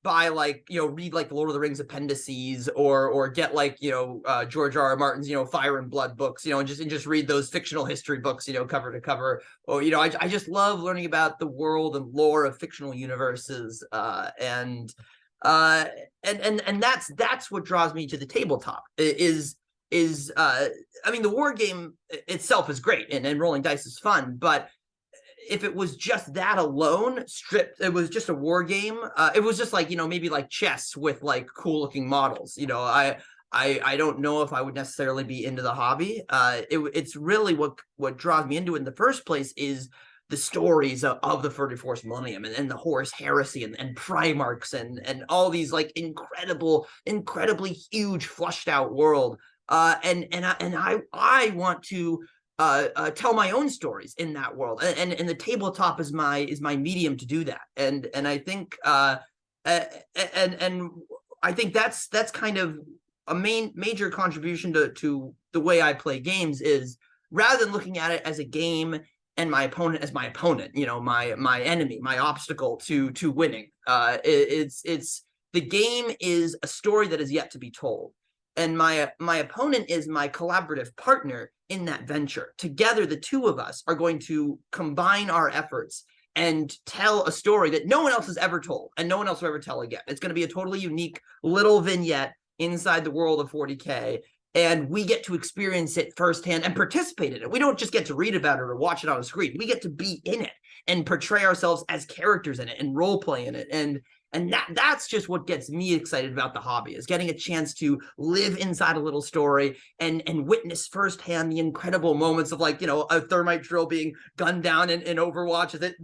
buy read like the Lord of the Rings appendices, or get like George R. R. Martin's Fire and Blood books, and just read those fictional history books cover to cover. Or I just love learning about the world and lore of fictional universes, and that's what draws me to the tabletop. I mean, the war game itself is great, and rolling dice is fun, but if it was just that alone, stripped, it was just a war game. It was just like, maybe like chess with like cool looking models. I don't know if I would necessarily be into the hobby. It's really what draws me into it in the first place is the stories of the 34th millennium and the Horus Heresy and Primarchs and all these like incredibly huge, flushed out world. I want to tell my own stories in that world, and the tabletop is my medium to do that. And I think and I think that's kind of a major contribution to the way I play games is rather than looking at it as a game and my opponent as my opponent, my enemy, my obstacle to winning. It's the game is a story that is yet to be told, and my opponent is my collaborative partner in that venture. Together, the two of us are going to combine our efforts and tell a story that no one else has ever told and no one else will ever tell again. It's going to be a totally unique little vignette inside the world of 40K, and we get to experience it firsthand and participate in it. We don't just get to read about it or watch it on a screen. We get to be in it and portray ourselves as characters in it and role play in it. And that's just what gets me excited about the hobby, is getting a chance to live inside a little story and witness firsthand the incredible moments of, like, a thermite drill being gunned down in Overwatch as it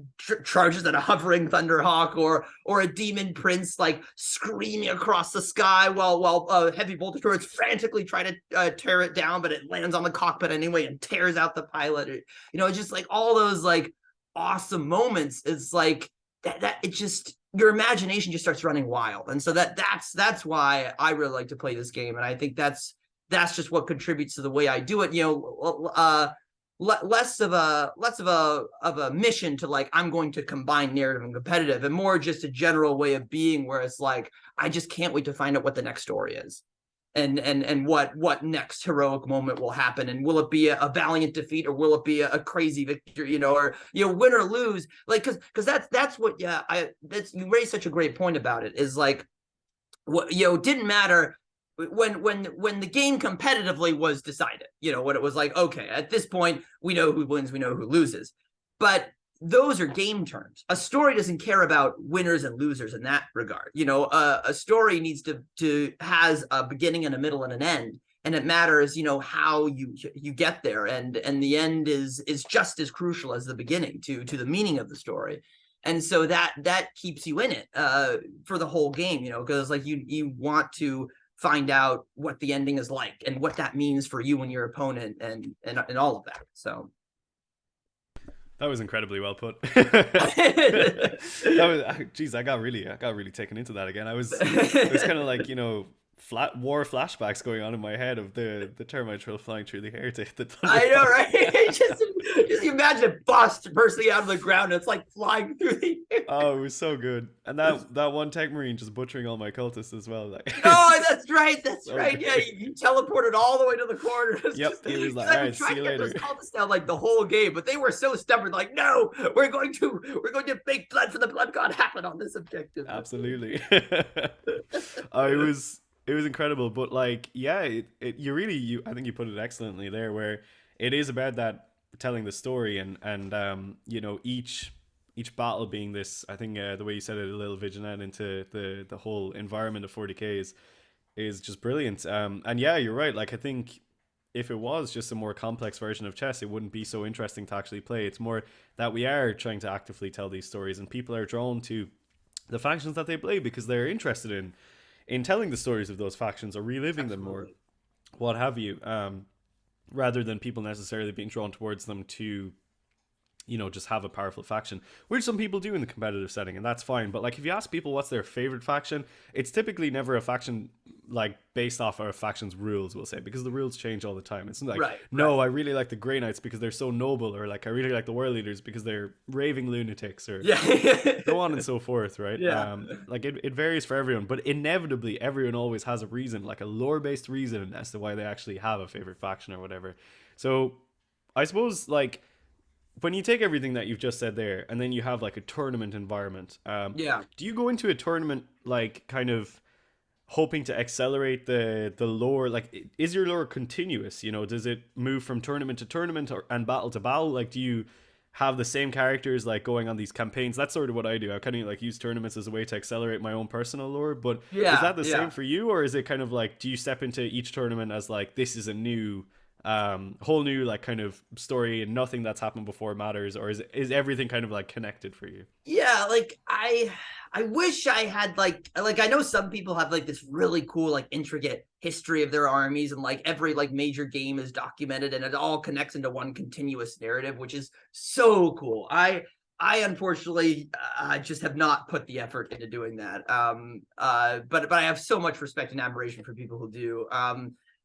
charges at a hovering Thunderhawk, or a demon prince like screaming across the sky while heavy voltage turrets frantically try to tear it down, but it lands on the cockpit anyway and tears out the pilot. Just like all those like awesome moments. It's like that it just, your imagination just starts running wild. And so that's why I really like to play this game. And I think that's just what contributes to the way I do it. Less of a mission to like, I'm going to combine narrative and competitive, and more just a general way of being where it's like, I just can't wait to find out what the next story is. And what next heroic moment will happen, and will it be a valiant defeat, or will it be a crazy victory, or win or lose, like, because that's what you raised such a great point about it, is like, what didn't matter when the game competitively was decided, when it was like, okay, at this point we know who wins, we know who loses, but those are game terms. A story doesn't care about winners and losers in that regard. A story needs to has a beginning and a middle and an end, and it matters, how you get there, and the end is just as crucial as the beginning to the meaning of the story. And so that keeps you in it for the whole game, because like you want to find out what the ending is like and what that means for you and your opponent and all of that. So that was incredibly well put. That was, geez, I got really taken into that again. It was kind of like, war flashbacks going on in my head of the termite trail flying through the air to the thunder. I know, right? just imagine it bursting out of the ground. And it's like flying through the air. Oh, it was so good. And that one tech marine just butchering all my cultists as well. Like, oh, that's right. That's right. Yeah, you teleported all the way to the corner. Yep. He was like, all right, see you later. Cultists down like the whole game, but they were so stubborn. Like, no, we're going to make blood for the blood god happen on this objective. Absolutely. It was incredible, but like, yeah, I think you put it excellently there, where it is about that telling the story and each battle being this. I think the way you said it, a little vignette into the whole environment of 40K is just brilliant. And yeah, you're right. Like, I think if it was just a more complex version of chess, it wouldn't be so interesting to actually play. It's more that we are trying to actively tell these stories, and people are drawn to the factions that they play because they're interested in telling the stories of those factions or reliving Absolutely. them or what have you, rather than people necessarily being drawn towards them to, just have a powerful faction, which some people do in the competitive setting, and that's fine. But like, if you ask people what's their favorite faction, it's typically never a faction like based off our faction's rules, we'll say, because the rules change all the time. It's like, right. I really like the Grey Knights because they're so noble, or like, I really like the World Leaders because they're raving lunatics, or so on and so forth, right? Yeah. Like it varies for everyone, but inevitably everyone always has a reason, like a lore-based reason as to why they actually have a favorite faction or whatever. So I suppose, like, when you take everything that you've just said there, and then you have like a tournament environment, do you go into a tournament like kind of hoping to accelerate the lore? Like, is your lore continuous? Does it move from tournament to tournament and battle to battle? Like, do you have the same characters like going on these campaigns? That's sort of what I do. I kind of like use tournaments as a way to accelerate my own personal lore. But is that the same for you, or is it kind of like, do you step into each tournament as like, this is a new whole new like kind of story and nothing that's happened before matters, or is everything kind of like connected for you? Yeah, like I wish I had like I know some people have like this really cool like intricate history of their armies, and like every like major game is documented and it all connects into one continuous narrative, which is so cool. I unfortunately just have not put the effort into doing that. But I have so much respect and admiration for people who do.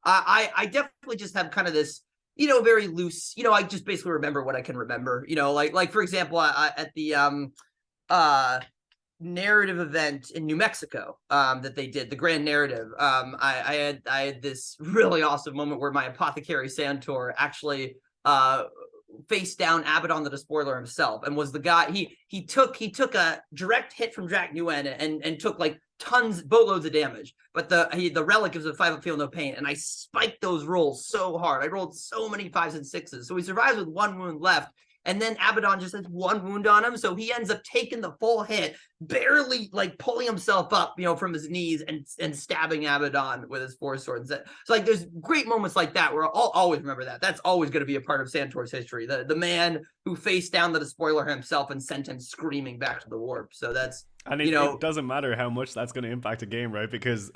I definitely just have kind of this, very loose. I just basically remember what I can remember. Like for example, at the uh narrative event in New Mexico that they did, the grand narrative. I had this really awesome moment where my apothecary Santor actually faced down Abaddon the Despoiler himself, and was the guy. He took a direct hit from Jack Nguyen and took like boatloads of damage, but the relic gives a 5 feel no pain, and I spiked those rolls so hard. I rolled so many 5s and 6s, so he survives with 1 wound left. And then Abaddon just has 1 wound on him, so he ends up taking the full hit, barely like pulling himself up, from his knees and stabbing Abaddon with his 4 swords. So like, there's great moments like that where I'll always remember that. That's always going to be a part of Santor's history. The man who faced down the Despoiler himself and sent him screaming back to the warp. So that's And it doesn't matter how much that's going to impact a game, right? Because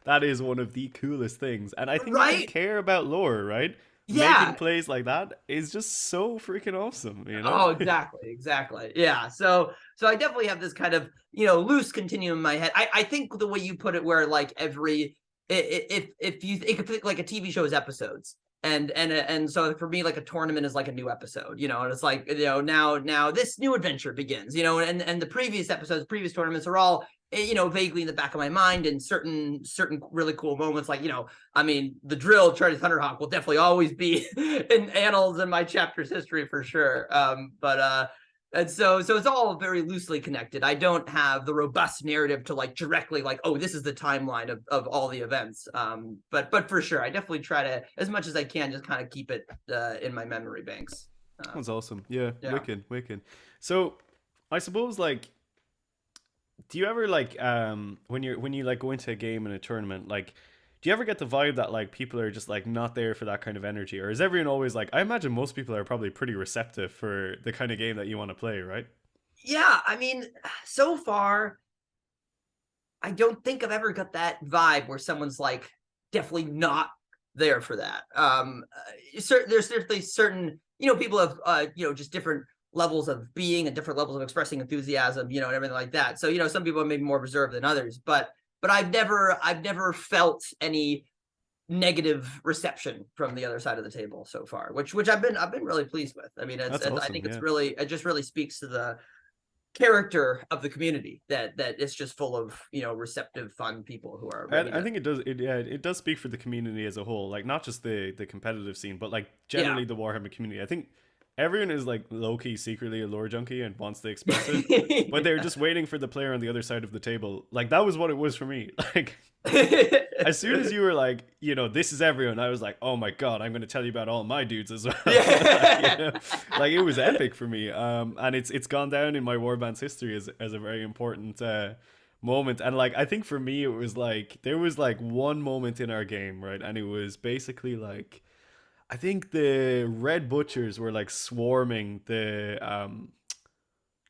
that is one of the coolest things. And I think if you right. care about lore, right? Making Yeah. plays like that is just so freaking awesome, you know? Oh, exactly. Yeah. So I definitely have this kind of, loose continuum in my head. I think the way you put it, where like if you it could think like a TV show's episodes. And so for me, like a tournament is like a new episode, and it's like, now this new adventure begins, and the previous episodes, previous tournaments are all, vaguely in the back of my mind, and certain really cool moments, like, I mean, the drill Charlie Thunderhawk will definitely always be in annals in my chapter's history for sure. And so it's all very loosely connected. I don't have the robust narrative to like directly like, oh, this is the timeline of all the events. But for sure, I definitely try to, as much as I can, just kind of keep it in my memory banks. That's awesome. Yeah, Yeah. wicked, wicked. So I suppose like, do you ever like when you like go into a game in a tournament, like do you ever get the vibe that like people are just like not there for that kind of energy, or is everyone always like, I imagine most people are probably pretty receptive for the kind of game that you want to play, right? Yeah, I mean, so far, I don't think I've ever got that vibe where someone's like definitely not there for that. There's certainly certain, people have, just different levels of being and different levels of expressing enthusiasm, and everything like that. So, some people are maybe more reserved than others, but I've never felt any negative reception from the other side of the table so far, which I've been really pleased with. I mean, That's I awesome. think Yeah. it just really speaks to the character of the community, that it's just full of, receptive, fun people who are ready I to. think it does. Yeah, it does speak for the community as a whole. Like not just the competitive scene, but like Yeah. generally the Warhammer community. I think everyone is like low key secretly a lore junkie and wants to express it, but they're just waiting for the player on the other side of the table. Like that was what it was for me. Like as soon as you were like, this is everyone, I was like, oh my god, I'm going to tell you about all my dudes as well. Like, Yeah. like it was epic for me. And it's gone down in my warband's history as a very important moment. And like I think for me, it was like there was like one moment in our game, right, and it was basically like I think the Red Butchers were like swarming the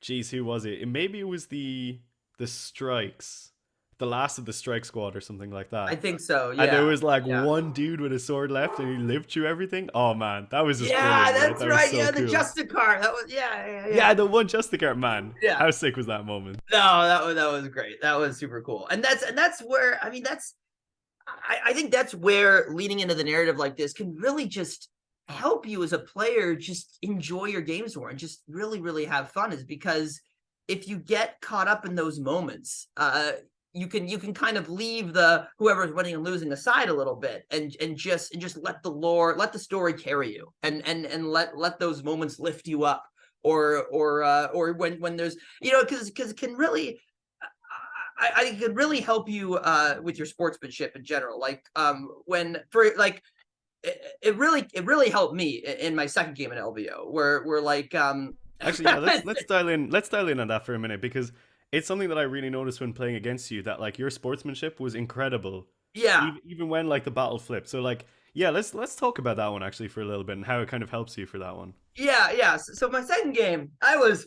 geez, who was it? Maybe it was the Strikes, the last of the Strike Squad or something like I that. think so. And there Yeah. was like Yeah. one dude with a sword left, and he lived through everything. Oh man, that was just Yeah, brilliant, right? that's That was right. so Yeah, the cool. Justicar. That was, yeah. Yeah, the one Justicar man. Yeah. How sick was that moment? No, that was great. That was super cool. And that's where, I mean, I think that's where leading into the narrative like this can really just help you as a player just enjoy your games more and just really, really have fun, is because if you get caught up in those moments, you can kind of leave the whoever's winning and losing aside a little bit, and just let the lore, let the story carry you, and let those moments lift you up, or when there's, because it can really, I think it could really help you with your sportsmanship in general. Like when for like it really helped me in my second game in LVO, where like Actually, yeah, let's dial in. Let's dial in on that for a minute because it's something that I really noticed when playing against you that like your sportsmanship was incredible, yeah. even when like the battle flipped. So like Yeah, let's talk about that one actually for a little bit and how it kind of helps you for that one. Yeah. So my second game, oh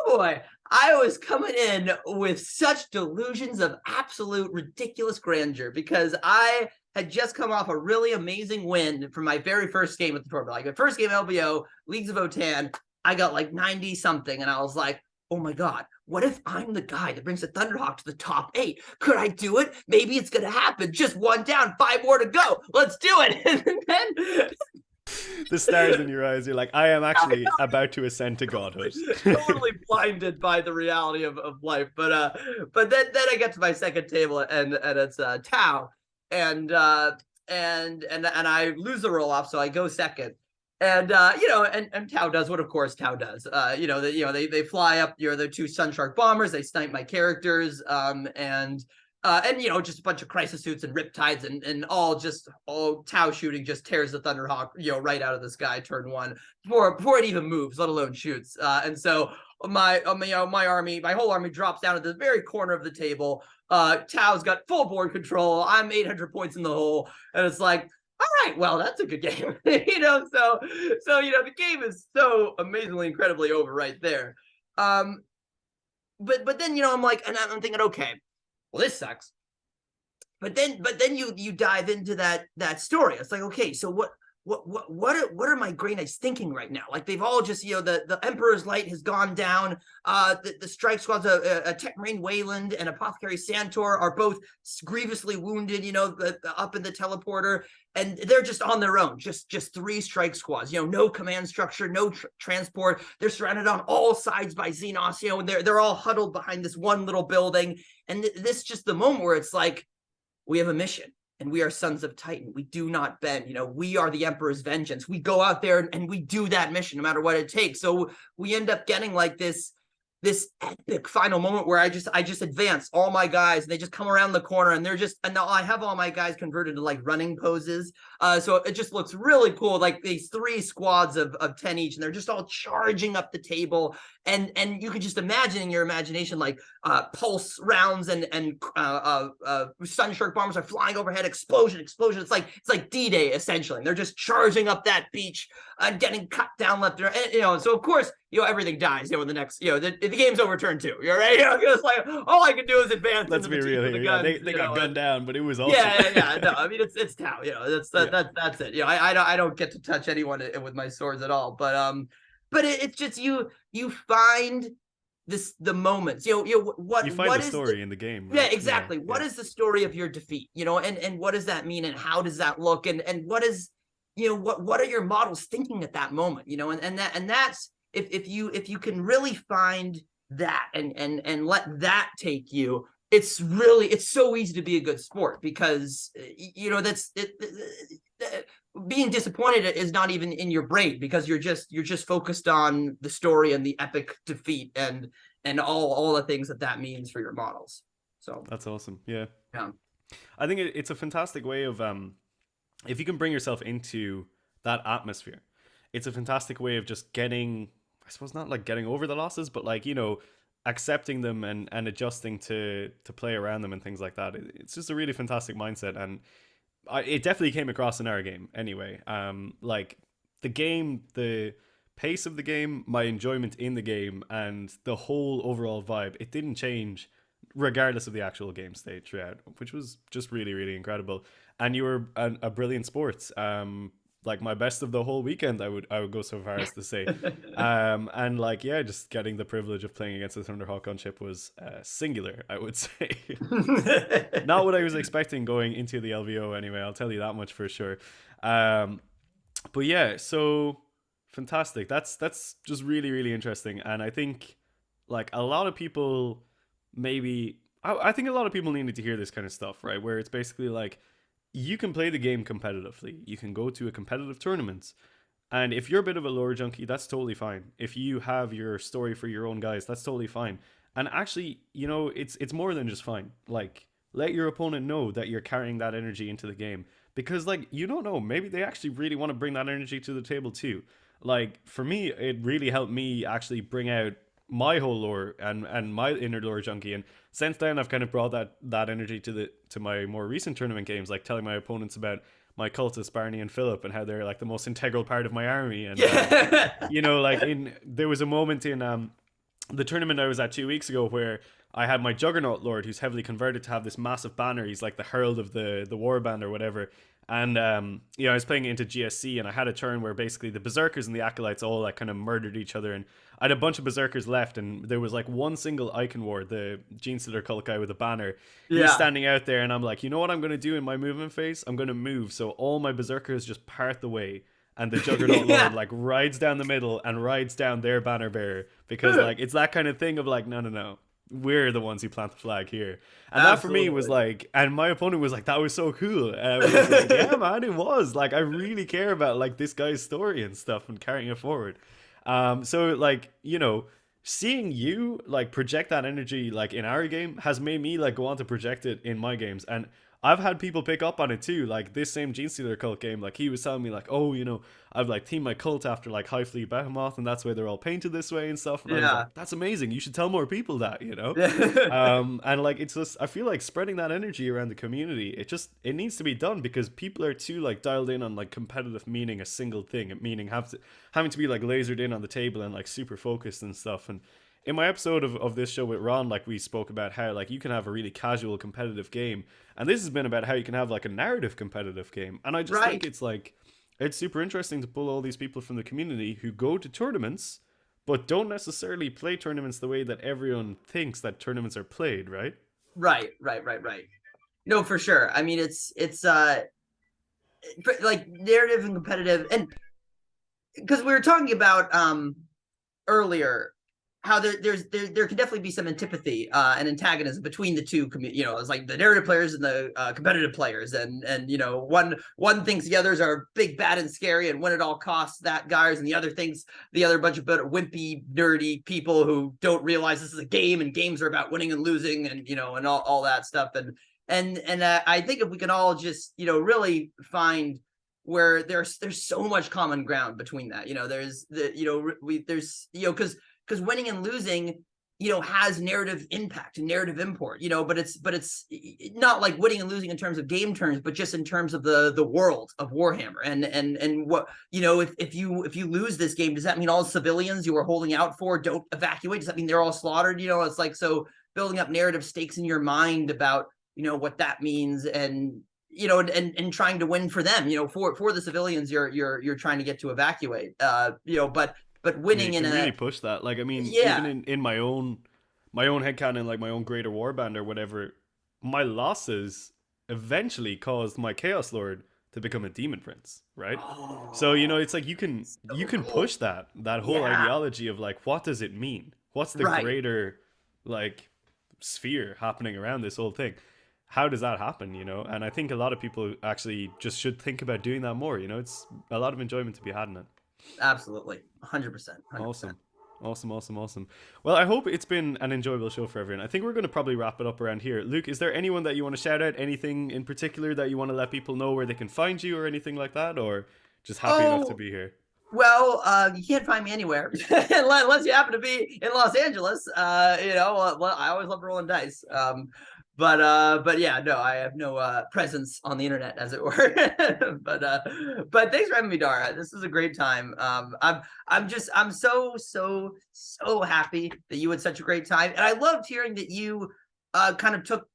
boy, I was coming in with such delusions of absolute ridiculous grandeur because I had just come off a really amazing win from my very first game at the tournament. Like the first game LBO, Leagues of Otan, I got like 90 something, and I was like, oh my God, what if I'm the guy that brings the Thunderhawk to the top 8? Could I do it? Maybe it's going to happen. Just one down, 5 more to go. Let's do it. And then The stars in your eyes, you're like, I am actually about to ascend to godhood. totally blinded by the reality of life. But then I get to my second table and it's Tau, and I lose the roll off, so I go second. And and Tau does what of course Tau does. They fly up, the 2 Sunshark bombers, they snipe my characters, and just a bunch of crisis suits and riptides and all Tau shooting just tears the Thunderhawk right out of the sky turn 1 before it even moves, let alone shoots. And so my whole army drops down at the very corner of the table. Tau's got full board control. I'm 800 points in the hole, and it's like, all right, well, that's a good game. So the game is so amazingly, incredibly over right there. But then I'm like, and I'm thinking, okay, well, this sucks. But then you dive into that story. It's like, okay, so what are my Grey Knights thinking right now? Like they've all just, the Emperor's Light has gone down. The strike squads, a Tech Marine Wayland and Apothecary Santor are both grievously wounded, up in the teleporter, and they're just on their own, just 3 strike squads, no command structure, no transport. They're surrounded on all sides by Xenos, and they're all huddled behind this one little building. And this is just the moment where it's like, we have a mission. And we are sons of Titan. We do not bend. We are the Emperor's vengeance. We go out there and we do that mission no matter what it takes. So we end up getting like this epic final moment where I just advance all my guys, and they just come around the corner, and now I have all my guys converted to like running poses. So it just looks really cool. Like these 3 squads of 10 each, and they're just all charging up the table. And you could just imagine in your imagination, like pulse rounds and Sunshark bombers are flying overhead, explosion. It's like D-Day essentially. And they're just charging up that beach and getting cut down left and right. So of course, everything dies. In the next, the game's overturned too. You're right. It's like all I can do is advance. Let's be real here. Yeah, they got gunned down, but it was awesome. Yeah. No, I mean it's Tau. That's it. I don't get to touch anyone with my swords at all. But it's just you find the moments. What you find what the story in the game. Right? Yeah, exactly. Yeah. What is the story of your defeat? And what does that mean? And how does that look? And what is what are your models thinking at that moment? And that's if you can really find that and let that take you, it's so easy to be a good sport, because that's being disappointed is not even in your brain, because you're just focused on the story and the epic defeat and all the things that means for your models. So that's awesome. Yeah. I think it's a fantastic way of if you can bring yourself into that atmosphere, it's a fantastic way of just getting, I suppose, not like getting over the losses, but like, accepting them and adjusting to play around them and things like that. It's just a really fantastic mindset, and it definitely came across in our game anyway. Like the game, the pace of the game, my enjoyment in the game, and the whole overall vibe, it didn't change regardless of the actual game stage throughout, which was just really, really incredible. And you were a brilliant sport. Like my best of the whole weekend, I would go so far as to say. And like, yeah, just getting the privilege of playing against the Thunderhawk Gunship was singular, I would say. Not what I was expecting going into the LVO anyway, I'll tell you that much for sure. But yeah, so fantastic. That's just really, really interesting. And I think like a lot of people I think a lot of people needed to hear this kind of stuff, right? Where it's basically like, you can play the game competitively. You can go to a competitive tournament. And if you're a bit of a lore junkie, that's totally fine. If you have your story for your own guys, that's totally fine. And actually, it's more than just fine. Like, let your opponent know that you're carrying that energy into the game. Because, like, you don't know. Maybe they actually really want to bring that energy to the table too. Like, for me, it really helped me actually bring out my whole lore and my inner lore junkie, and since then I've kind of brought that energy to my more recent tournament games, like telling my opponents about my cultists Barney and Philip, and how they're like the most integral part of my army. And Yeah. you know, like there was a moment in the tournament I was at 2 weeks ago where I had my Juggernaut Lord, who's heavily converted to have this massive banner. He's like the herald of the war band or whatever. And you know, I was playing it into GSC, and I had a turn where basically the Berserkers and the Acolytes all like kind of murdered each other, and I had a bunch of Berserkers left, and there was like one single Icon Ward, the Gene Stealer cult guy with a banner. He's Yeah. standing out there, and I'm like, you know what I'm gonna do in my movement phase? I'm gonna move, so all my Berserkers just part the way, and the Juggernaut Lord Yeah. like rides down the middle and rides down their banner bearer, because like it's that kind of thing of like, no, no, no, we're the ones who plant the flag here. And that for me was Absolutely. like, and my opponent was like, that was so cool. And I was like, yeah, man, it was. Like, I really care about like this guy's story and stuff and carrying it forward. So like, you know, seeing you like project that energy like in our game has made me like go on to project it in my games. And I've had people pick up on it too. Like this same Gene Stealer cult game, like he was telling me like, oh, you know, I've like themed my cult after like High Fleet Behemoth, and that's why they're all painted this way and stuff. And I was like, Yeah. that's amazing. You should tell more people that, you know. Yeah. And like it's just I feel like spreading that energy around the community. It needs to be done because people are too like dialed in on like competitive meaning a single thing, meaning having to be like lasered in on the table and like super focused and stuff. And in my episode of this show with Ron, like we spoke about how like you can have a really casual competitive game, and this has been about how you can have like a narrative competitive game. And I just think Right. it's like it's super interesting to pull all these people from the community who go to tournaments but don't necessarily play tournaments the way that everyone thinks that tournaments are played, right? Right. Right. Right. Right. No, for sure. I mean, it's like narrative and competitive, and because we were talking about earlier how there can definitely be some antipathy and antagonism between the two you know, it's like the narrative players and the competitive players, and you know, one thinks the others are big, bad, and scary and win at all costs, that guys, and the other thinks the other bunch of wimpy, nerdy people who don't realize this is a game and games are about winning and losing, and you know, and all that stuff. And I think if we can all just, you know, really find where there's so much common ground between that, you know, there's the, you know, there's, you know, because winning and losing, you know, has narrative impact and narrative import, you know, but it's not like winning and losing in terms of game terms, but just in terms of the world of Warhammer, and what, you know, if you lose this game, does that mean all civilians you were holding out for don't evacuate? Does that mean they're all slaughtered? You know, it's like, so building up narrative stakes in your mind about, you know, what that means, and you know, and trying to win for them, you know, for the civilians you're trying to get to evacuate, you know, but Yeah, you winning in can a, really push that. Like I mean, even yeah. in my own headcanon, like my own greater warband or whatever, my losses eventually caused my Chaos Lord to become a demon prince, right? So you know, Oh, it's like you so can cool. push that whole Yeah. ideology of like what does it mean? What's the Right. greater like sphere happening around this whole thing? How does that happen, you know? And I think a lot of people actually just should think about doing that more, you know? It's a lot of enjoyment to be had in it. Absolutely. 100%. 100%. Awesome. Awesome, awesome, awesome. Well, I hope it's been an enjoyable show for everyone. I think we're going to probably wrap it up around here. Luke, is there anyone that you want to shout out? Anything in particular that you want to let people know where they can find you or anything like that? Or just happy enough to Oh, be here? well, you can't find me anywhere unless you happen to be in Los Angeles. You know, well, I always love rolling dice. But yeah, no, I have no presence on the internet, as it were. But thanks for having me, Dara. This is a great time. I'm so happy that you had such a great time, and I loved hearing that you kind of took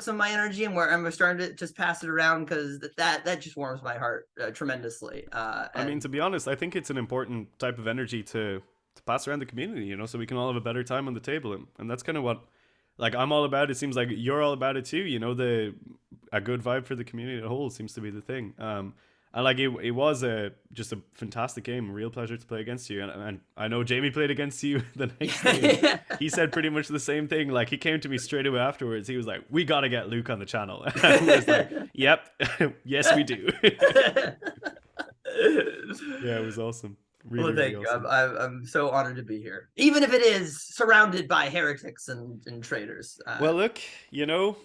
some of my energy, and where I'm starting to just pass it around, because that just warms my heart tremendously. I mean, And to be honest, I think it's an important type of energy to pass around the community, you know, so we can all have a better time on the table. And that's kind of what like I'm all about. It seems like you're all about it too, you know, the a good vibe for the community as a whole seems to be the thing. And like it was a just a fantastic game, a real pleasure to play against you. And I know Jamie played against you the next day, and yeah. he said pretty much the same thing. Like he came to me straight away afterwards. He was like, "We got to get Luke on the channel." And I was like, "Yep, yes we do." Yeah, it was awesome. Really, Well, really thank you. awesome. I'm so honored to be here, even if it is surrounded by heretics and traitors. Well, look, you know,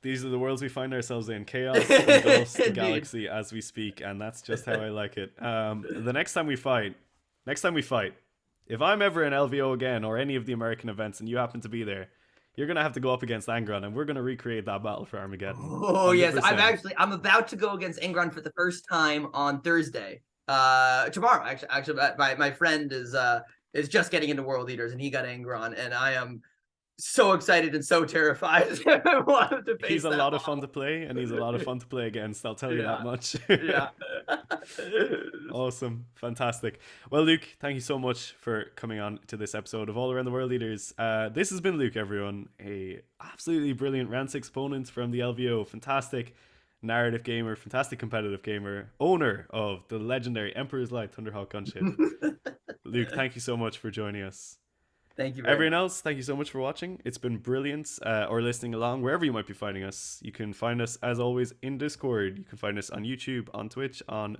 these are the worlds we find ourselves in. Chaos engulfs the Indeed. galaxy as we speak, and that's just how I like it. The next time we fight, if I'm ever in LVO again or any of the American events and you happen to be there, you're gonna have to go up against Angron, and we're gonna recreate that battle for Armageddon. Oh yes, 100%. I'm about to go against Angron for the first time on Thursday. Tomorrow actually, my friend is just getting into World Eaters, and he got Angron, and I am so excited and so terrified. I want to face He's a that lot of fun model. to play, and he's a lot of fun to play against. I'll tell you that Yeah, much. yeah. Awesome, fantastic. Well, Luke, thank you so much for coming on to this episode of All Around the World Leaders. This has been Luke, everyone, a absolutely brilliant round 6 opponent from the LVO. Fantastic narrative gamer, fantastic competitive gamer, owner of the legendary Emperor's Light Thunderhawk Gunship. Luke, thank you so much for joining us. Thank you very Everyone much. else, thank you so much for watching. It's been brilliant, or listening along, wherever you might be finding us. You can find us, as always, in Discord. You can find us on YouTube, on Twitch, on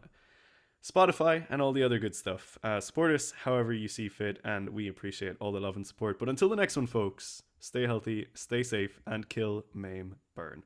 Spotify, and all the other good stuff. Support us however you see fit, and we appreciate all the love and support. But until the next one, folks, stay healthy, stay safe, and kill, maim, burn.